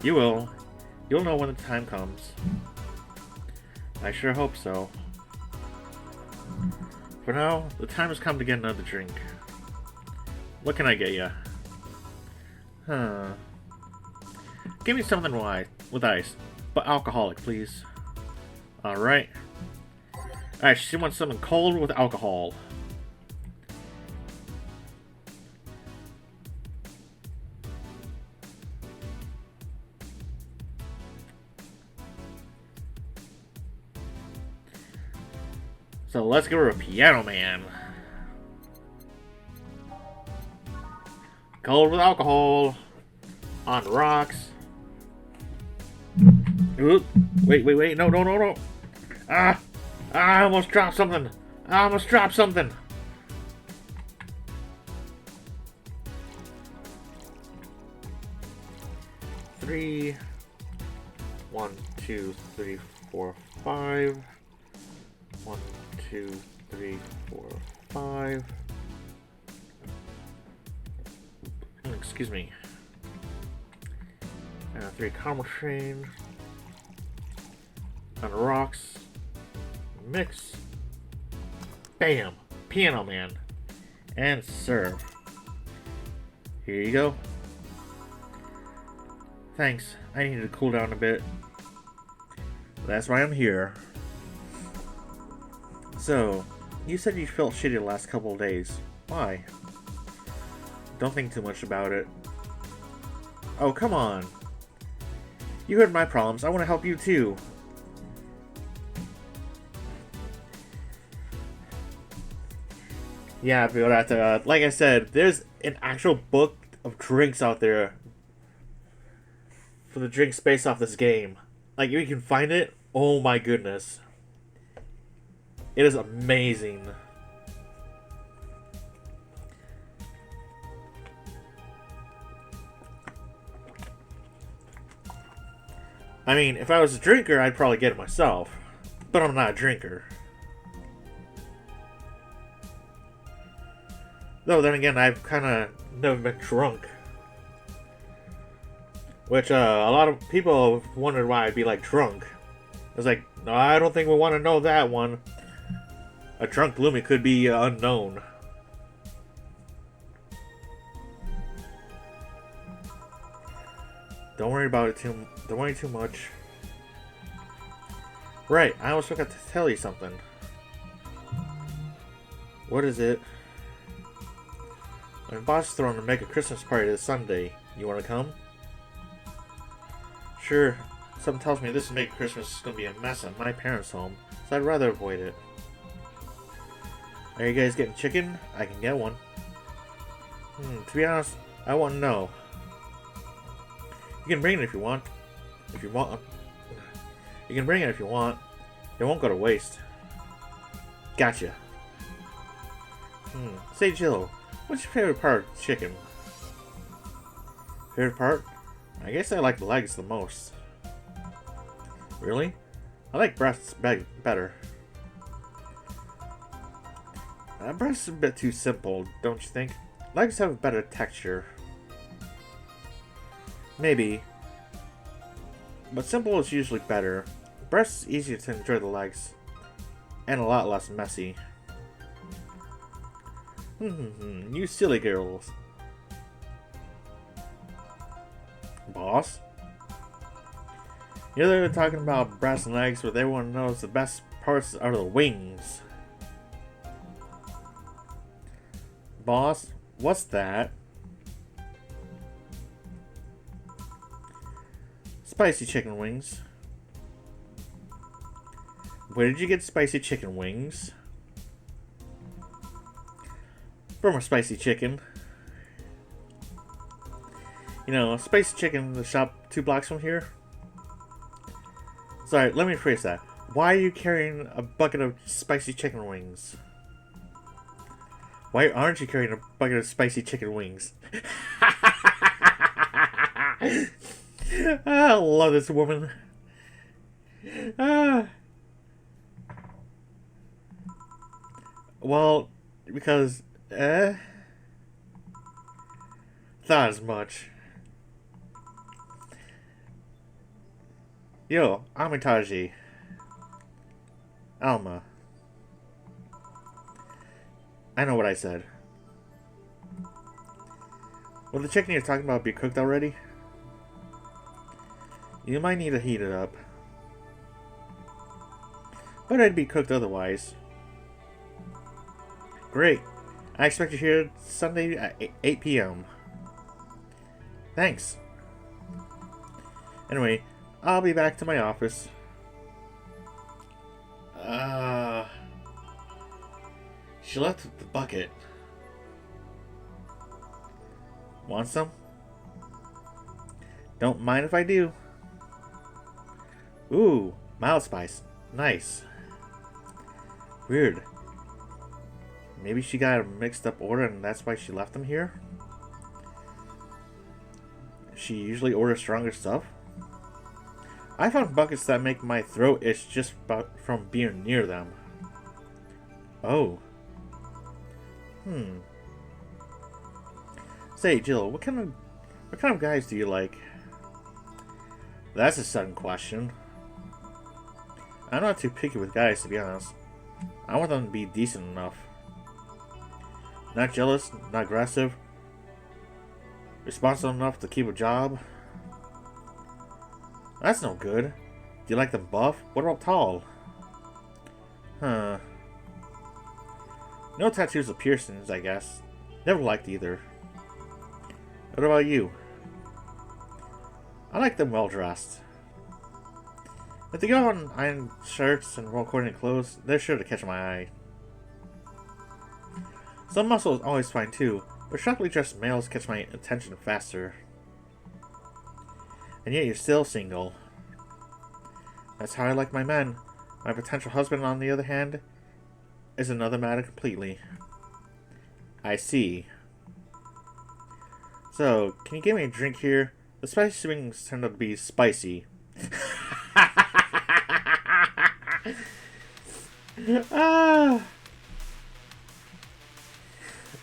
You will. You'll know when the time comes. I sure hope so. For now, the time has come to get another drink. What can I get ya? Give me something with ice, but alcoholic, please. Alright. Alright, she wants something cold with alcohol. So let's give her a Piano Man. Cold with alcohol. On rocks. Oop. Wait. No. I almost dropped something. 3. 1, 2, 3, 4, 5. 1, 2, 3, 4, 5. Excuse me. 3 caramel train. On rocks. Mix. Bam! Piano Man. And serve. Here you go. Thanks. I need to cool down a bit. That's why I'm here. So, you said you felt shitty the last couple of days. Why? Don't think too much about it. Oh, come on. You heard my problems. I want to help you too. Yeah, but like I said, there's an actual book of drinks out there for the drinks based off this game. Like, if you can find it, oh my goodness. It is amazing. I mean, if I was a drinker, I'd probably get it myself. But I'm not a drinker. Though, then again, I've kind of never been drunk. Which, a lot of people have wondered why I'd be, like, drunk. It's like, no, I don't think we want to know that one. A drunk Lumi could be unknown. Don't worry about it don't worry too much. Right, I almost forgot to tell you something. What is it? My boss is throwing a mega Christmas party this Sunday. You wanna come? Sure. Something tells me this mega Christmas is gonna be a mess at my parents' home, so I'd rather avoid it. Are you guys getting chicken? I can get one. To be honest, I want to know. You can bring it if you want. If you want. You can bring it if you want. It won't go to waste. Gotcha. Say, Jill, what's your favorite part of chicken? Favorite part? I guess I like the legs the most. Really? I like breasts better. Breasts is a bit too simple, don't you think? Legs have a better texture. Maybe. But simple is usually better. Breasts is easier to enjoy the legs. And a lot less messy. You silly girls. Boss? You know they were talking about breasts and legs, but everyone knows the best parts are the wings. Boss? What's that? Spicy chicken wings. Where did you get spicy chicken wings? From a spicy chicken. You know, a spicy chicken in the shop 2 blocks from here. Sorry, let me rephrase that. Why are you carrying a bucket of spicy chicken wings? Why aren't you carrying a bucket of spicy chicken wings? I love this woman. Well, because, thought as much. Yo, Amitaji. Alma. I know what I said. Will the chicken you're talking about be cooked already? You might need to heat it up. But it'd be cooked otherwise. Great. I expect you here Sunday at 8 p.m. Thanks. Anyway, I'll be back to my office. She left the bucket. Want some? Don't mind if I do. Ooh, mild spice. Nice. Weird. Maybe she got a mixed up order and that's why she left them here? She usually orders stronger stuff? I found buckets that make my throat itch just from being near them. Oh. Say, Jill, what kind of guys do you like? That's a sudden question. I'm not too picky with guys, to be honest. I want them to be decent enough. Not jealous, not aggressive. Responsible enough to keep a job. That's no good. Do you like them buff? What about tall? Huh. No tattoos or piercings, I guess. Never liked either. What about you? I like them well dressed. If they go on iron shirts and well coordinated clothes, they're sure to catch my eye. Some muscle is always fine too, but sharply dressed males catch my attention faster. And yet you're still single. That's how I like my men. My potential husband, on the other hand, is another matter completely. I see. So, can you give me a drink here? The spicy wings turned out to be spicy. Ah.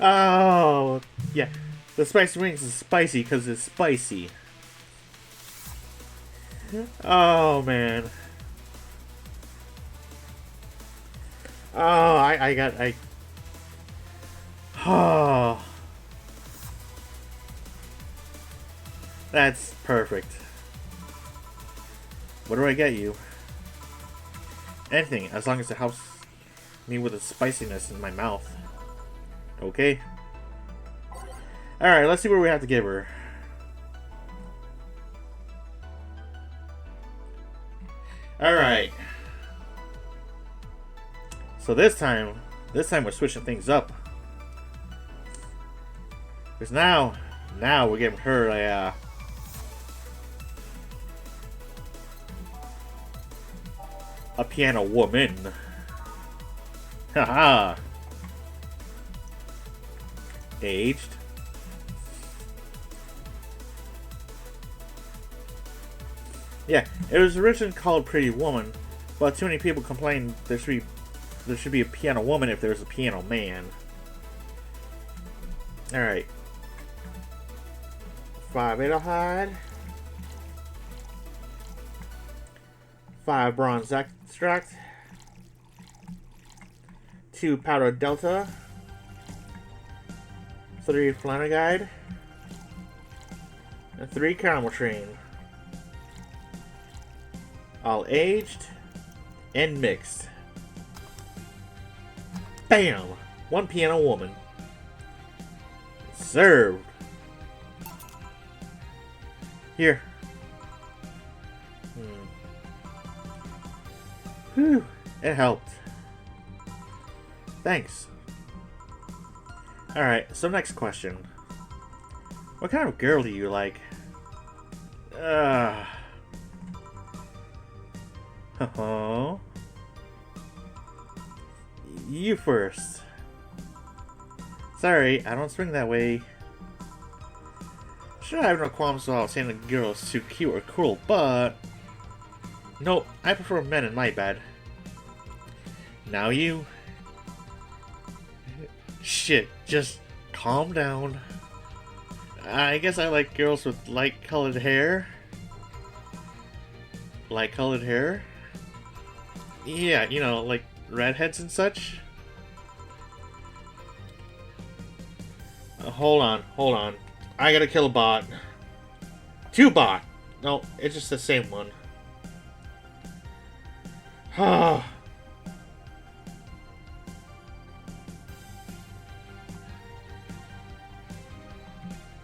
Oh, yeah. The spicy wings is spicy because it's spicy. Oh, man. Oh, Oh. That's perfect. What do I get you? Anything, as long as it helps me with the spiciness in my mouth. Okay. Alright, let's see what we have to give her. Alright. So this time we're switching things up. Because now we're giving her a piano woman. Haha. Aged. Yeah, it was originally called Pretty Woman, but too many people complained there should be a piano woman if there's a piano man. Alright. 5 Edelhide. 5 Bronze Extract. 2 Powder Delta. 3 Flanaguide. And 3 Caramel Train. All aged and mixed. Bam! 1 piano woman. Served. Here. Whew. It helped. Thanks. Alright, so next question. What kind of girl do you like? You first. Sorry, I don't swing that way. Sure, I have no qualms about saying a girl is too cute or cool, but... No, I prefer men in my bed. Now you... Shit, just calm down. I guess I like girls with light-colored hair. Light-colored hair? Yeah, you know, like redheads and such. Hold on. I gotta kill a bot. 2 bot! No, it's just the same one.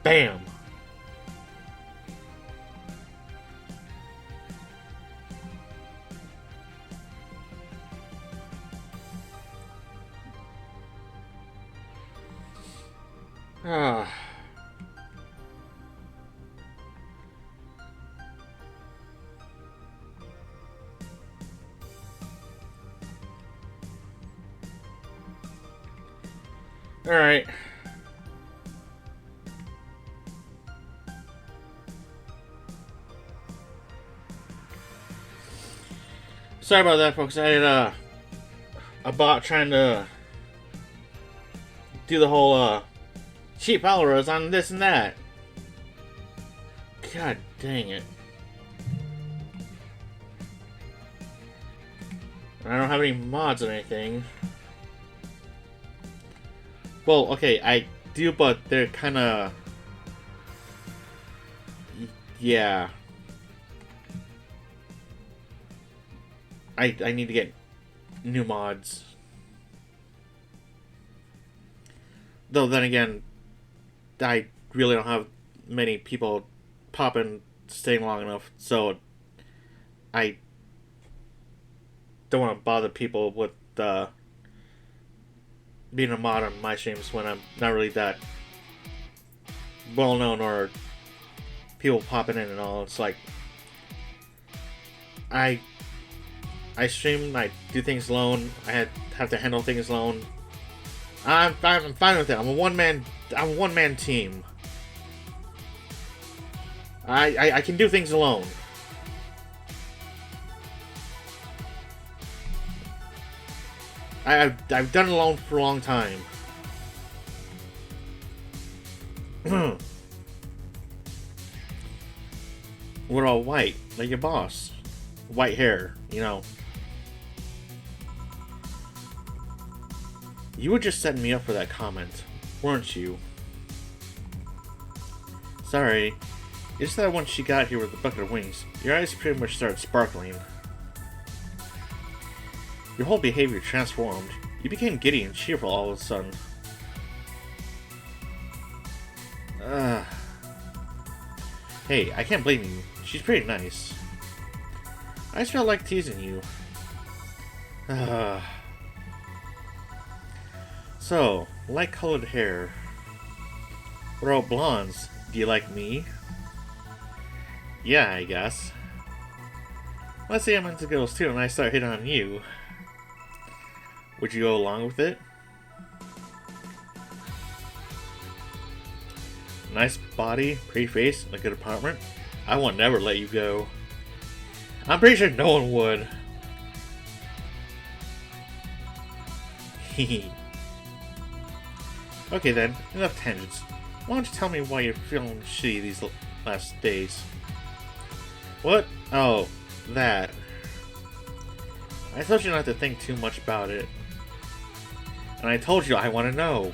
Bam! Alright. Sorry about that, folks. I had a bot trying to do the whole cheap followers on this and that. God dang it. I don't have any mods or anything. Well, okay, I do, but they're kind of... Yeah. I need to get new mods. Though then again, I really don't have many people popping staying long enough, so I don't want to bother people with being a mod on my streams when I'm not really that well known or people popping in and all. It's like I stream, I do things alone. I have to handle things alone. I'm fine with it. I'm a one man team. I can do things alone. I've done it alone for a long time. We're all white, like your boss. White hair, you know. You were just setting me up for that comment, weren't you? Sorry. It's that once she got here with the bucket of wings, your eyes pretty much started sparkling. Your whole behavior transformed. You became giddy and cheerful all of a sudden. Hey, I can't blame you. She's pretty nice. I just felt like teasing you. So, light-colored hair. We're all blondes. Do you like me? Yeah, I guess. Let's say I'm into girls too and I start hitting on you. Would you go along with it? Nice body, pretty face, and a good apartment. I will never let you go. I'm pretty sure no one would. Hehe. Okay then, enough tangents. Why don't you tell me why you're feeling shitty these last days? What? Oh, that. I told you not to think too much about it. And I told you I want to know.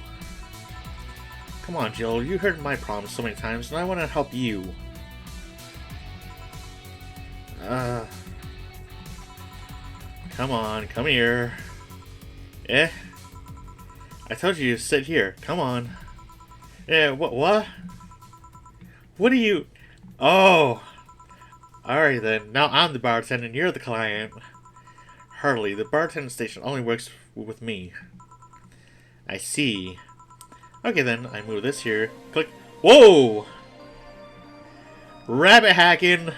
Come on, Jill, you heard my problems so many times, and I want to help you. Come on, come here. Eh? I told you to sit here. Come on. Eh, what? What are you... Oh! Alright then, now I'm the bartender and you're the client. Hardly, the bartending station only works with me. I see. Okay then, I move this here. Click. Whoa! Rabbit hacking!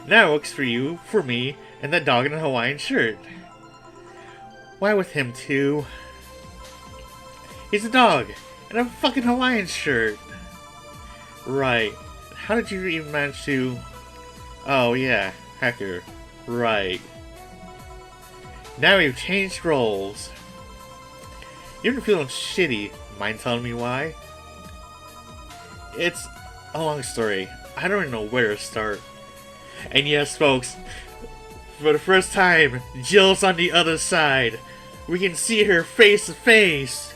Now it works for you, for me, and that dog in a Hawaiian shirt. Why with him too? He's a dog, and a fucking Hawaiian shirt. Right. How did you even manage to... Oh yeah, hacker. Right. Now we've changed roles. You're feeling shitty. Mind telling me why? It's a long story. I don't even know where to start. And yes, folks, for the first time, Jill's on the other side. We can see her face to face.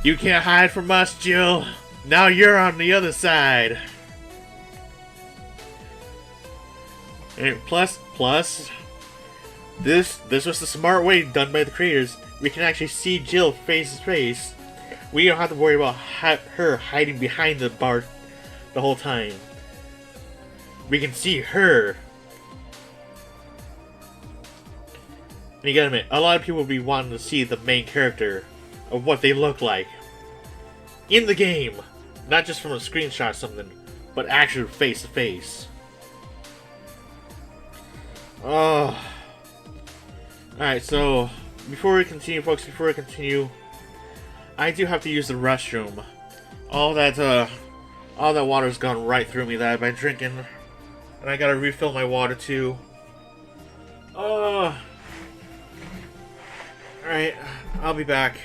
You can't hide from us, Jill. Now you're on the other side. And plus, this was the smart way done by the creators. We can actually see Jill face to face. We don't have to worry about her hiding behind the bar the whole time. We can see her. And you gotta admit, a lot of people will be wanting to see the main character of what they look like in the game, not just from a screenshot or something, but actually face to face. Oh. Alright, so before we continue, folks, I do have to use the restroom. All that water's gone right through me that I've been drinking, and I gotta refill my water too. Alright, I'll be back.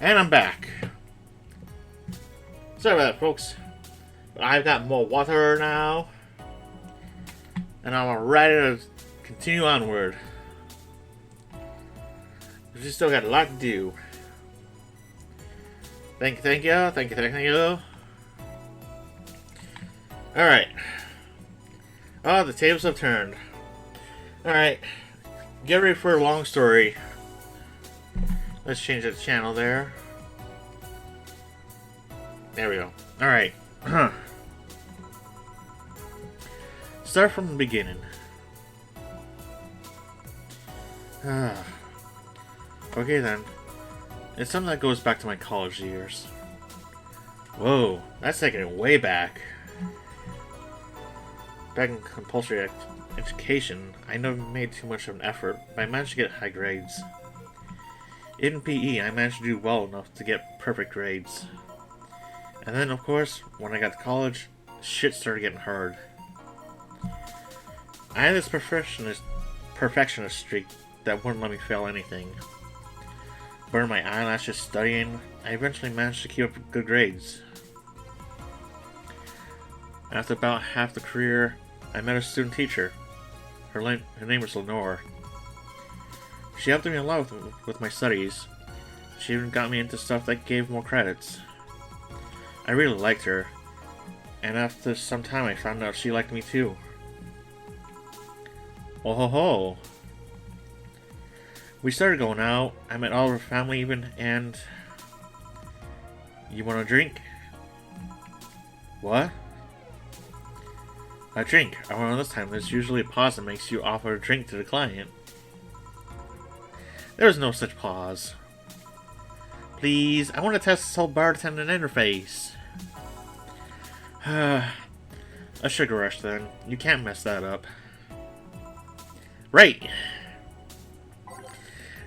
And I'm back. Sorry about that, folks. But I've got more water now. And I'm ready to continue onward. We still got a lot to do. Thank you. Alright. Oh, the tables have turned. Alright. Get ready for a long story. Let's change the channel there. There we go. Alright. Start from the beginning. Okay then. It's something that goes back to my college years. Whoa, that's taking it way back. Back in compulsory education, I never made too much of an effort, but I managed to get high grades. In PE, I managed to do well enough to get perfect grades. And then, of course, when I got to college, shit started getting hard. I had this perfectionist streak that wouldn't let me fail anything. Burned my eyelashes studying, I eventually managed to keep up good grades. After about half the career, I met a student teacher. Her name was Lenore. She helped me a lot with my studies. She even got me into stuff that gave more credits. I really liked her, and after some time I found out she liked me too. Oh ho ho! We started going out, I met all of her family even, and... You want a drink? What? A drink. Around this time, there's usually a pause that makes you offer a drink to the client. There was no such pause. Please, I want to test this whole bartender interface. A sugar rush then. You can't mess that up. Right!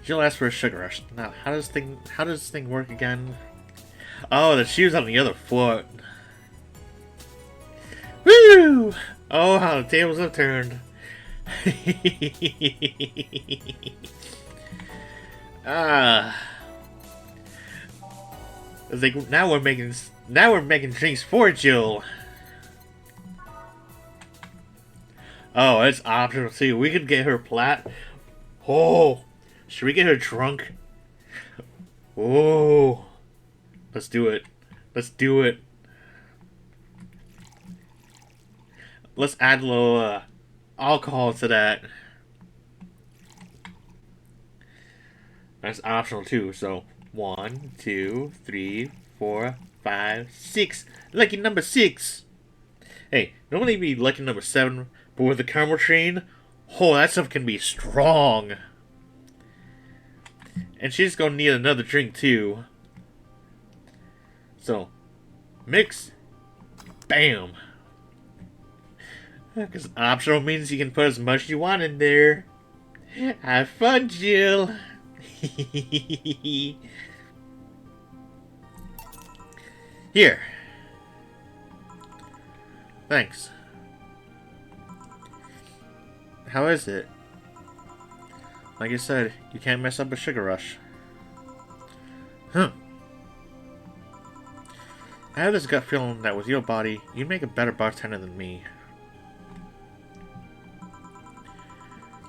She'll ask for a sugar rush. Now, how does this thing work again? Oh, the shoe's on the other foot. Woo! Oh, how the tables have turned. It's like now we're making drinks for Jill. Oh, it's optional too. We could get her plat. Oh, should we get her drunk? Oh, let's do it. Let's do it. Let's add a little alcohol to that. That's optional too. So 1, 2, 3, 4, 5, 6. Lucky number 6. Hey, normally be lucky number 7, but with the caramel train, oh, that stuff can be strong. And she's gonna need another drink too. So, mix, bam. Because optional means you can put as much as you want in there. Have fun, Jill. Here. Thanks. How is it? Like I said, you can't mess up a sugar rush. Huh. I have this gut feeling that with your body, you'd make a better bartender than me.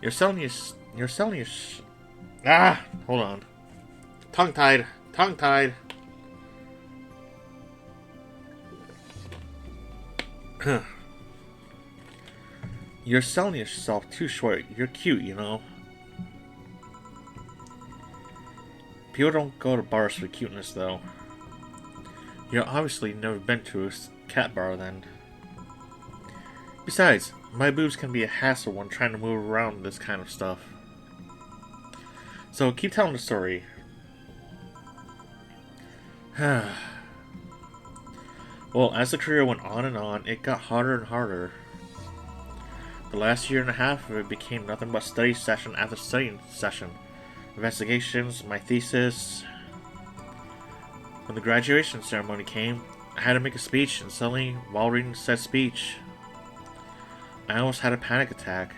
You're selling your hold on. Tongue-tied. You're selling yourself too short. You're cute, you know. People don't go to bars for cuteness, though. You're obviously never been to a cat bar, then. Besides, my boobs can be a hassle when trying to move around this kind of stuff. So keep telling the story. Well, as the career went on and on, it got harder and harder. The last year and a half of it became nothing but study session after study session. Investigations, my thesis. When the graduation ceremony came, I had to make a speech, and suddenly, while reading said speech, I almost had a panic attack.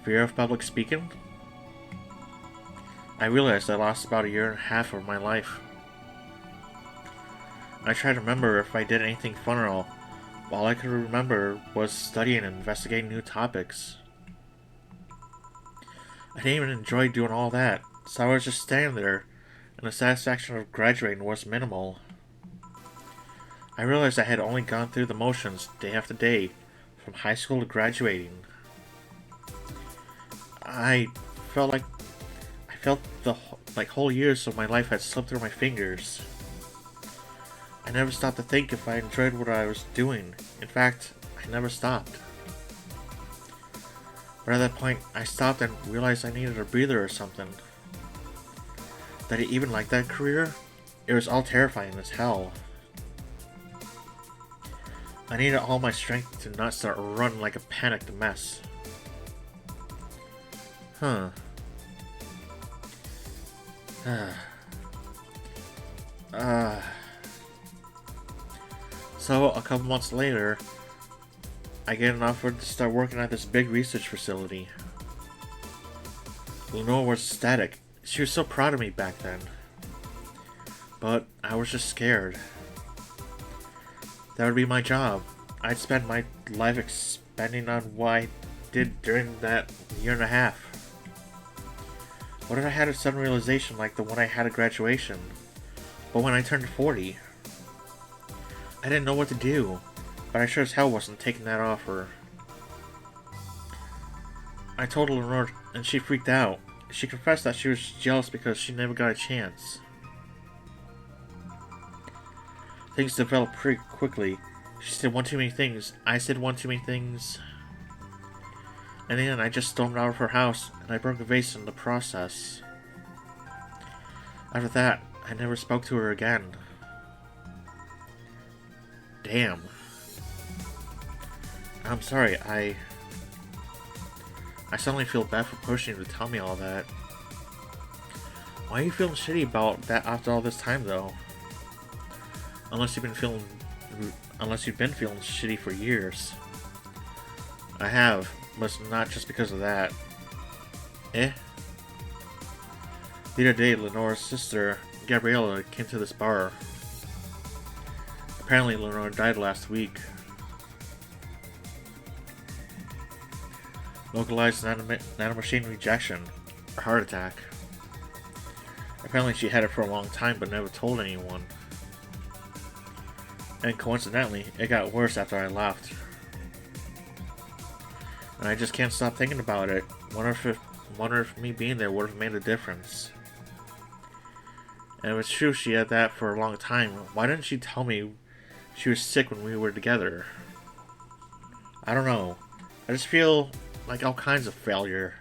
Fear of public speaking? I realized I lost about a year and a half of my life. I tried to remember if I did anything fun at all. All I could remember was studying and investigating new topics. I didn't even enjoy doing all that, so I was just standing there, and the satisfaction of graduating was minimal. I realized I had only gone through the motions day after day, from high school to graduating. I felt the whole years of my life had slipped through my fingers. I never stopped to think if I enjoyed what I was doing. In fact, I never stopped. But at that point, I stopped and realized I needed a breather or something. Did I even like that career? It was all terrifying as hell. I needed all my strength to not start running like a panicked mess. Huh. So, a couple months later, I get an offer to start working at this big research facility. Lenore was ecstatic. She was so proud of me back then. But I was just scared. That would be my job. I'd spend my life expending on what I did during that year and a half. What if I had a sudden realization like the one I had at graduation, but when I turned 40? I didn't know what to do, but I sure as hell wasn't taking that offer. I told Lenore, and she freaked out. She confessed that she was jealous because she never got a chance. Things developed pretty quickly. She said one too many things. I said one too many things. And then I just stormed out of her house, and I broke a vase in the process. After that, I never spoke to her again. Damn. I'm sorry, I suddenly feel bad for pushing you to tell me all that. Why are you feeling shitty about that after all this time, though? Unless you've been feeling shitty for years. I have, but it's not just because of that. The other day, Lenore's sister, Gabriella, came to this bar. Apparently, Lenore died last week. Localized nanomachine rejection, or heart attack. Apparently, she had it for a long time but never told anyone. And coincidentally, it got worse after I left. And I just can't stop thinking about it. Wonder if me being there would have made a difference. And it was true she had that for a long time. Why didn't she tell me she was sick when we were together? I don't know. I just feel like all kinds of failure.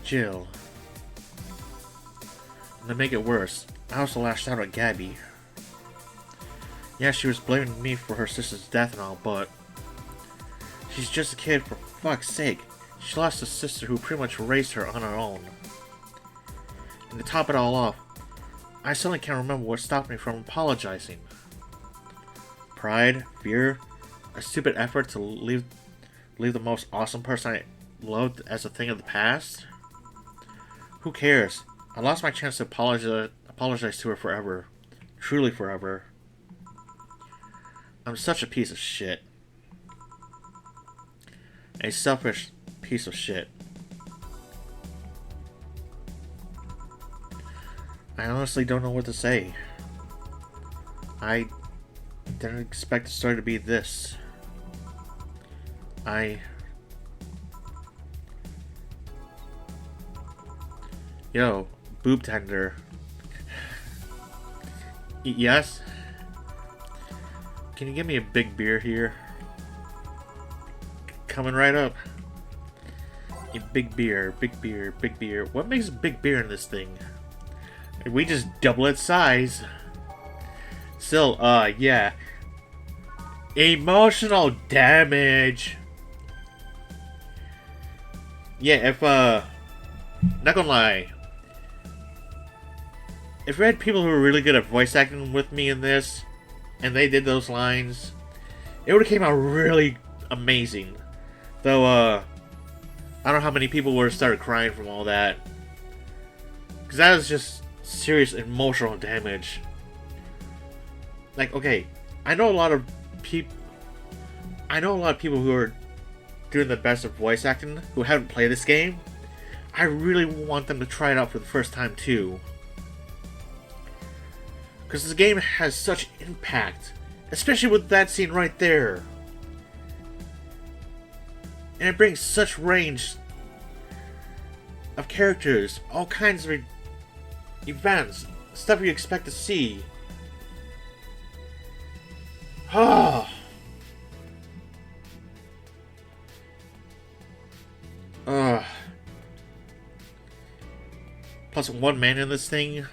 Jill. And to make it worse, I also lashed out at Gabby. Yeah, she was blaming me for her sister's death and all, but she's just a kid, for fuck's sake. She lost a sister who pretty much raised her on her own. And to top it all off, I suddenly can't remember what stopped me from apologizing. Pride, fear, a stupid effort to leave the most awesome person I loved as a thing of the past? Who cares? I lost my chance to apologize to her forever. Truly forever. I'm such a piece of shit. A selfish piece of shit. I honestly don't know what to say. I didn't expect the story to be this. Yo, boob tender. Yes? Can you give me a big beer here? Coming right up. A big beer, big beer, big beer. What makes a big beer in this thing? We just double its size. Still, yeah. Emotional damage. Yeah, if, not gonna lie. If we had people who were really good at voice acting with me in this, and they did those lines, it would have came out really amazing. Though, I don't know how many people would have started crying from all that. Because that is just serious emotional damage. Like, okay, I know a lot of people who are doing the best of voice acting who haven't played this game. I really want them to try it out for the first time too. Because this game has such impact. Especially with that scene right there. And it brings such range of characters, all kinds of events, stuff you expect to see. Ah. Plus one man in this thing.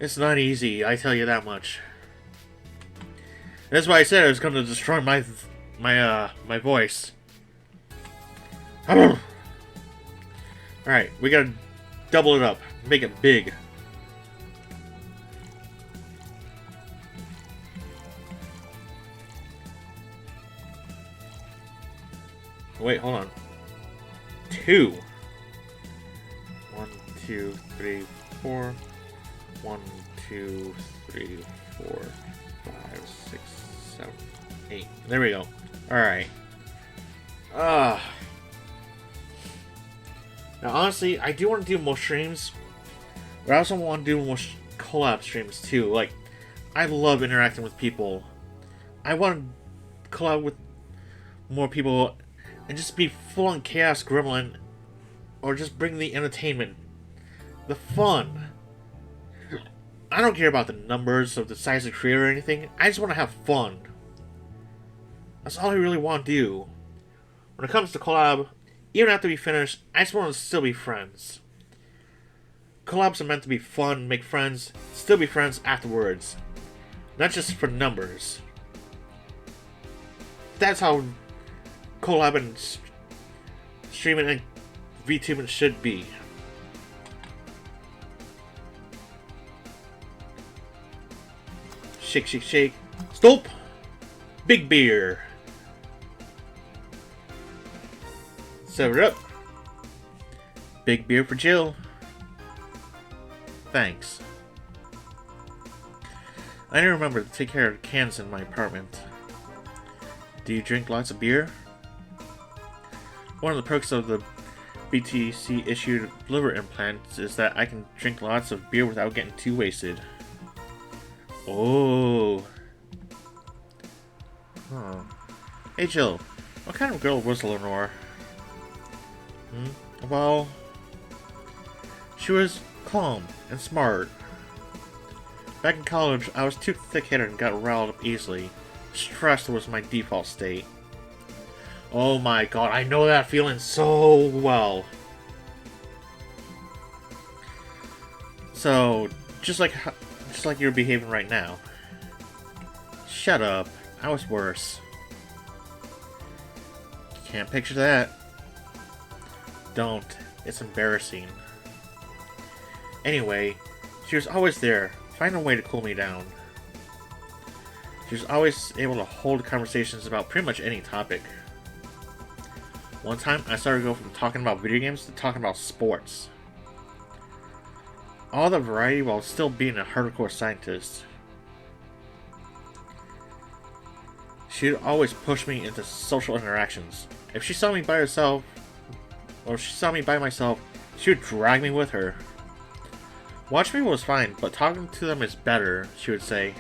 It's not easy, I tell you that much. That's why I said I was going to destroy my voice. Alright, we gotta double it up. Make it big. Wait, hold on. 2. 1, 2, 3, 4. 1, 2, 3, 4, 5, 6, 7, 8. There we go. Alright. Now, honestly, I do want to do more streams, but I also want to do more collab streams too. Like, I love interacting with people. I want to collab with more people and just be full on chaos gremlin, or just bring the entertainment, the fun. I don't care about the numbers of the size of the creator or anything. I just want to have fun. That's all I really want to do. When it comes to collab, even after we finish, I just want to still be friends. Collabs are meant to be fun, make friends, still be friends afterwards. Not just for numbers. That's how collab and streaming and VTubing should be. Shake, shake, shake. Stop! Big beer. Serve it up. Big beer for Jill. Thanks. I need to remember to take care of cans in my apartment. Do you drink lots of beer? One of the perks of the BTC issued liver implants is that I can drink lots of beer without getting too wasted. Oh. Huh. Hey Jill, what kind of girl was Lenore? Well, she was calm and smart. Back in college, I was too thick-headed and got riled up easily. Stress was my default state. Oh my god, I know that feeling so well. So, just like you're behaving right now. Shut up. I was worse. Can't picture that. Don't. It's embarrassing. Anyway, she was always there, finding a way to cool me down. She was always able to hold conversations about pretty much any topic. One time, I started to go from talking about video games to talking about sports. All the variety while still being a hardcore scientist. She'd always push me into social interactions. If she saw me by herself, or if she saw me by myself, she would drag me with her. Watching people was fine, but talking to them is better, she would say.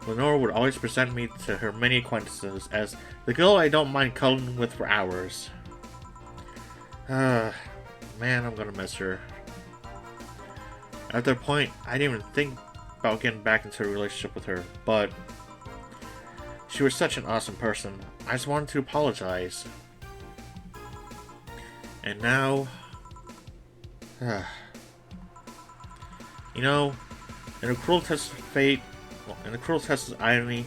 Lenore would always present me to her many acquaintances as the girl I don't mind cuddling with for hours. Man, I'm gonna miss her. At that point, I didn't even think about getting back into a relationship with her, but she was such an awesome person. I just wanted to apologize. And now... you know, in a cruel test of fate, in a cruel test of irony,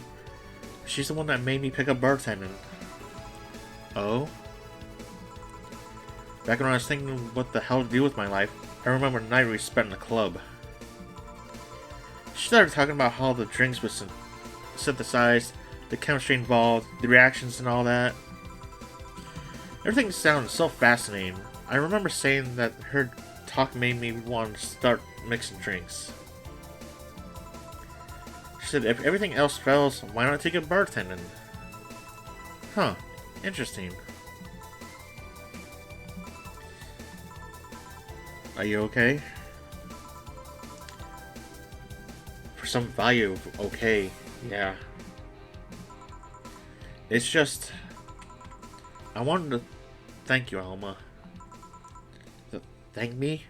she's the one that made me pick up bartending. Oh? Back when I was thinking what the hell to do with my life, I remember a night we spent in the club. She started talking about how the drinks were synthesized, the chemistry involved, the reactions and all that. Everything sounds so fascinating. I remember saying that her talk made me want to start mixing drinks. She said, if everything else fails, why not take a bartending? Huh. Interesting. Are you okay? For some value of okay, yeah. It's just... I wanted to thank you, Alma. Thank me?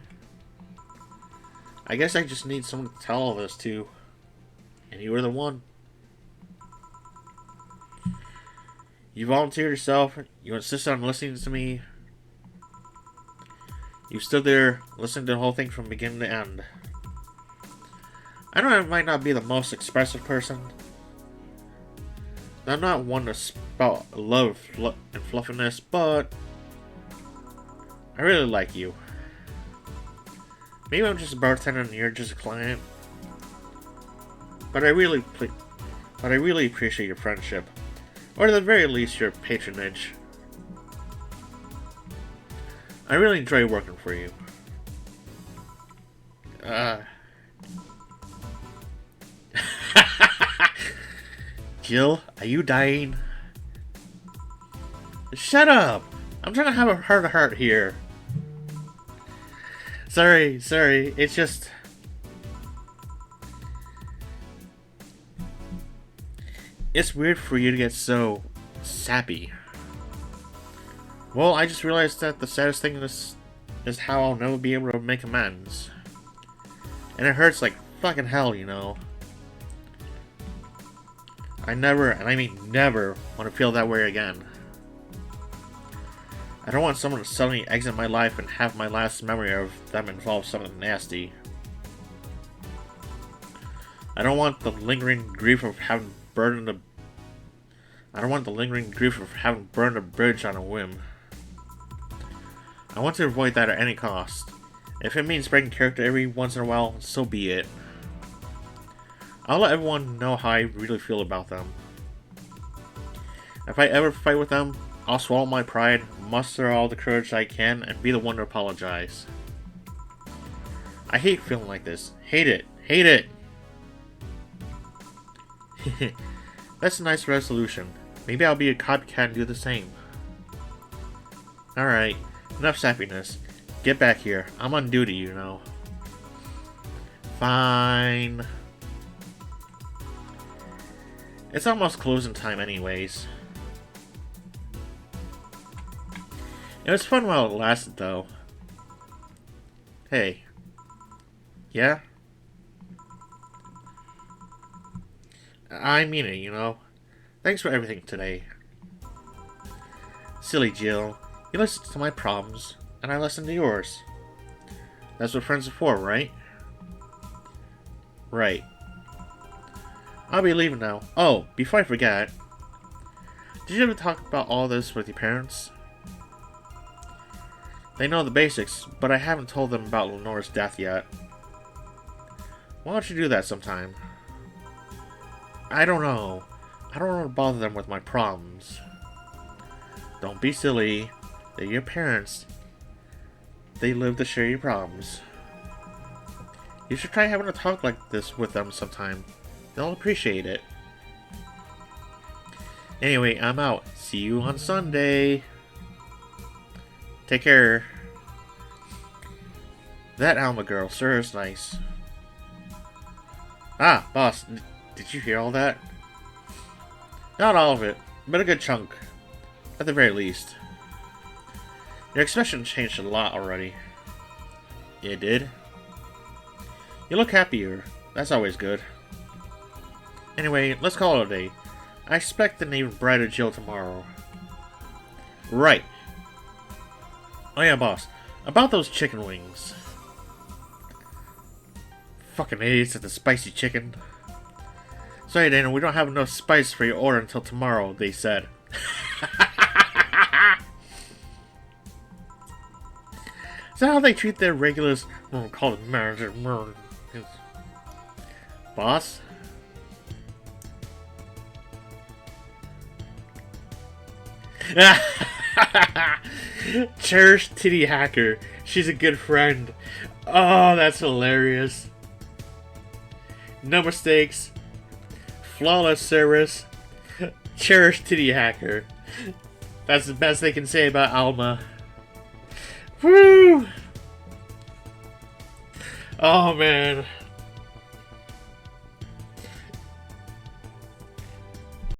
I guess I just need someone to tell all this to. And you were the one. You volunteered yourself. You insisted on listening to me. You stood there, listening to the whole thing from beginning to end. I know I might not be the most expressive person. I'm not one to spout love and fluffiness, but I really like you. Maybe I'm just a bartender and you're just a client. But I really appreciate your friendship. Or at the very least, your patronage. I really enjoy working for you. Jill, are you dying? Shut up! I'm trying to have a heart-to-heart here. Sorry, it's just... It's weird for you to get so sappy. Well, I just realized that the saddest thing is how I'll never be able to make amends. And it hurts like fucking hell, you know. I never, and I mean never, want to feel that way again. I don't want someone to suddenly exit my life and have my last memory of them involve something nasty. I don't want the lingering grief of having burned a bridge on a whim. I want to avoid that at any cost. If it means breaking character every once in a while, so be it. I'll let everyone know how I really feel about them. If I ever fight with them, I'll swallow my pride, muster all the courage I can, and be the one to apologize. I hate feeling like this. Hate it. Hate it! That's a nice resolution. Maybe I'll be a copycat and do the same. Alright, enough sappiness. Get back here. I'm on duty, you know. Fine. It's almost closing time anyways. It was fun while it lasted, though. Hey. Yeah? I mean it, you know. Thanks for everything today. Silly Jill. You listened to my problems, and I listened to yours. That's what friends are for, right? Right. I'll be leaving now. Oh, before I forget, did you ever talk about all this with your parents? They know the basics, but I haven't told them about Lenore's death yet. Why don't you do that sometime? I don't know. I don't want to bother them with my problems. Don't be silly. They're your parents. They live to share your problems. You should try having a talk like this with them sometime. They'll appreciate it. Anyway, I'm out. See you on Sunday. Take care. That Alma girl sure is nice. Ah, boss, did you hear all that? Not all of it, but a good chunk. At the very least. Your expression changed a lot already. It did? You look happier. That's always good. Anyway, let's call it a day. I expect an even brighter Jill tomorrow. Right. Oh yeah, boss. About those chicken wings. Fucking idiots at the spicy chicken. Sorry, Dana, we don't have enough spice for your order until tomorrow, they said. Is that how they treat their regulars? Call it manager. Boss? Cherished titty hacker. She's a good friend. Oh, that's hilarious. No mistakes. Flawless service. Cherished titty hacker. That's the best they can say about Alma. Woo! Oh man.